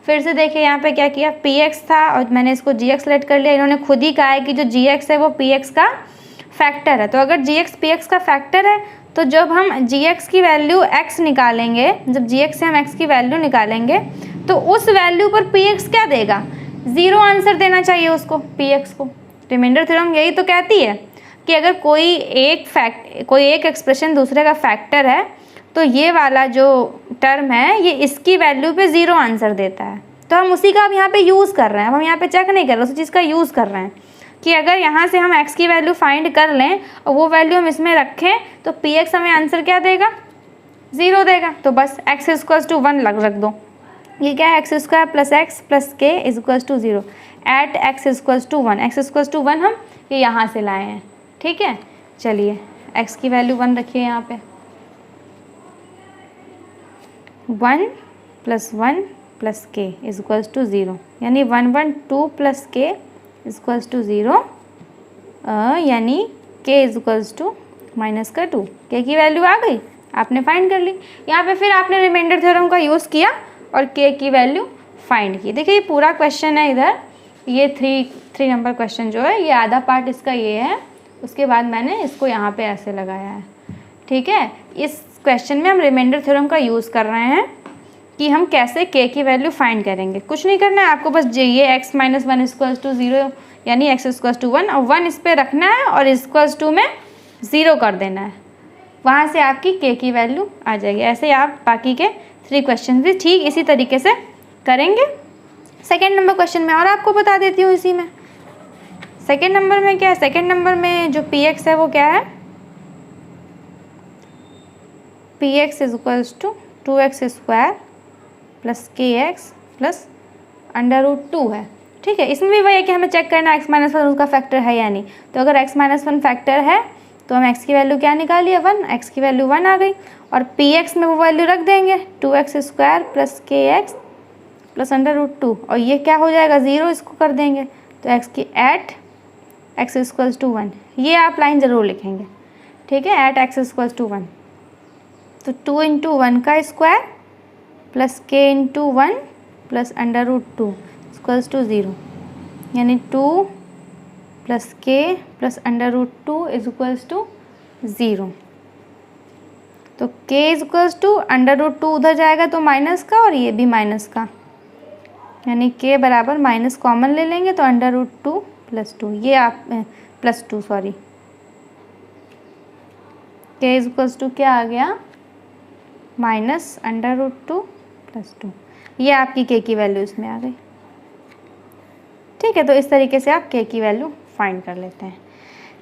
फिर से देखिए यहाँ पे क्या किया, px था और मैंने इसको gx लेट कर लिया, इन्होंने खुद ही कहा है कि जो gx है वो px का फैक्टर है। तो अगर gx px का फैक्टर है तो जब हम gx की वैल्यू x निकालेंगे, जब gx से हम x की वैल्यू निकालेंगे तो उस वैल्यू पर px क्या देगा, 0 आंसर देना चाहिए उसको, px को। रिमाइंडर थ्योरम यही तो कहती है कि अगर कोई एक एक्सप्रेशन दूसरे का फैक्टर है तो ये वाला जो टर्म है ये इसकी वैल्यू पे 0 आंसर देता है। तो हम उसी का अब यहाँ पे यूज़ कर रहे हैं, अब हम यहाँ पे चेक नहीं कर रहे, उस चीज़ का यूज़ कर रहे हैं कि अगर यहाँ से हम x की वैल्यू फाइंड कर लें और वो वैल्यू हम इसमें रखें तो px हमें आंसर क्या देगा, 0 देगा। तो बस x इक्वल्स टू 1 रख दो, ये क्या है, x² plus x plus k equals to 0 at x equals to 1, x equals to 1 हम ये यहाँ से लाए हैं, ठीक है। चलिए x की वैल्यू 1 रखिए यहाँ पे, 1 plus 1 plus k equals to 0, यानी 1 1 2 प्लस k इक्वल्स टू 0, यानी k इक्वल्स टू माइनस का 2, k की वैल्यू आ गई, आपने फाइंड कर ली। यहाँ पे फिर आपने रिमाइंडर थ्योरम का यूज़ किया और k की वैल्यू फाइंड की। देखिए ये पूरा क्वेश्चन है, इधर ये 3 नंबर क्वेश्चन जो है ये आधा पार्ट इसका ये है, उसके बाद मैंने इसको यहाँ पे ऐसे लगाया है, ठीक है। इस क्वेश्चन में हम रिमाइंडर थ्योरम का यूज़ कर रहे हैं कि हम कैसे k की वैल्यू फाइंड करेंगे। कुछ नहीं करना है आपको, बस ये x माइनस 1 इक्वल्स टू 0 यानी x इक्वल्स टू 1 और 1 इस पर रखना है और इक्वल्स टू में 0 कर देना है, वहाँ से आपकी k की वैल्यू आ जाएगी। ऐसे आप बाकी के 3 क्वेश्चन भी ठीक इसी तरीके से करेंगे। सेकेंड नंबर क्वेश्चन में और आपको बता देती हूँ इसी में, सेकेंड नंबर में क्या है, सेकेंड नंबर में जो px है वो क्या है, px equals to 2x² plus kx plus under root 2 है, ठीक है, इसमें भी वही है कि हमें चेक करना x माइनस वन उसका फैक्टर है या नहीं। तो अगर x माइनस वन फैक्टर है तो हम x की वैल्यू क्या निकालिए 1, x की वैल्यू 1 आ गई। और px में वो वैल्यू रख देंगे 2x square plus kx plus √2, और ये क्या हो जाएगा 0, इसको कर देंगे तो x की एट x इक्वल्स टू 1, ये आप लाइन ज़रूर लिखेंगे, ठीक है, एट x इक्वल्स टू 1। तो 2 इंटू 1 का square plus k into 1 plus √2 equals to 0, यानी 2 plus k plus √2 is equals to 0। तो k इज इक्वल्स टू √2 उधर जाएगा तो माइनस का, और ये भी माइनस का, यानी k बराबर माइनस कॉमन ले लेंगे तो √2 प्लस 2, ये आप plus 2 sorry, k is equals to क्या आ गया माइनस √2 प्लस 2, ये आपकी k की वैल्यू इसमें आ गई। ठीक है, तो इस तरीके से आप k की वैल्यू फाइंड कर लेते हैं।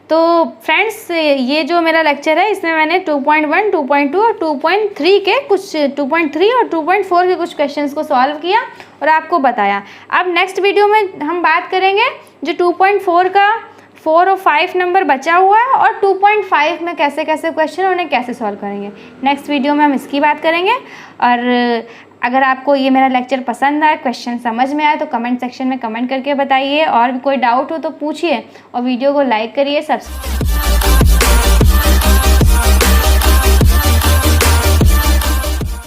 तो फ्रेंड्स, ये जो मेरा लेक्चर है इसमें मैंने 2.1, 2.2 और 2.3 के कुछ 2.3 और 2.4 के कुछ क्वेश्चंस को सॉल्व किया और आपको बताया। अब नेक्स्ट वीडियो में हम बात करेंगे जो 2.4 का 4 और 5 नंबर बचा हुआ है और 2.5 में कैसे कैसे क्वेश्चन उन्हें कैसे सॉल्व करेंगे। नेक्स्ट वीडियो में हम इसकी बात करेंगे। और अगर आपको ये मेरा लेक्चर पसंद आए, क्वेश्चन समझ में आए तो कमेंट सेक्शन में कमेंट करके बताइए, और भी कोई डाउट हो तो पूछिए, और वीडियो को लाइक करिए, सब्सक्राइब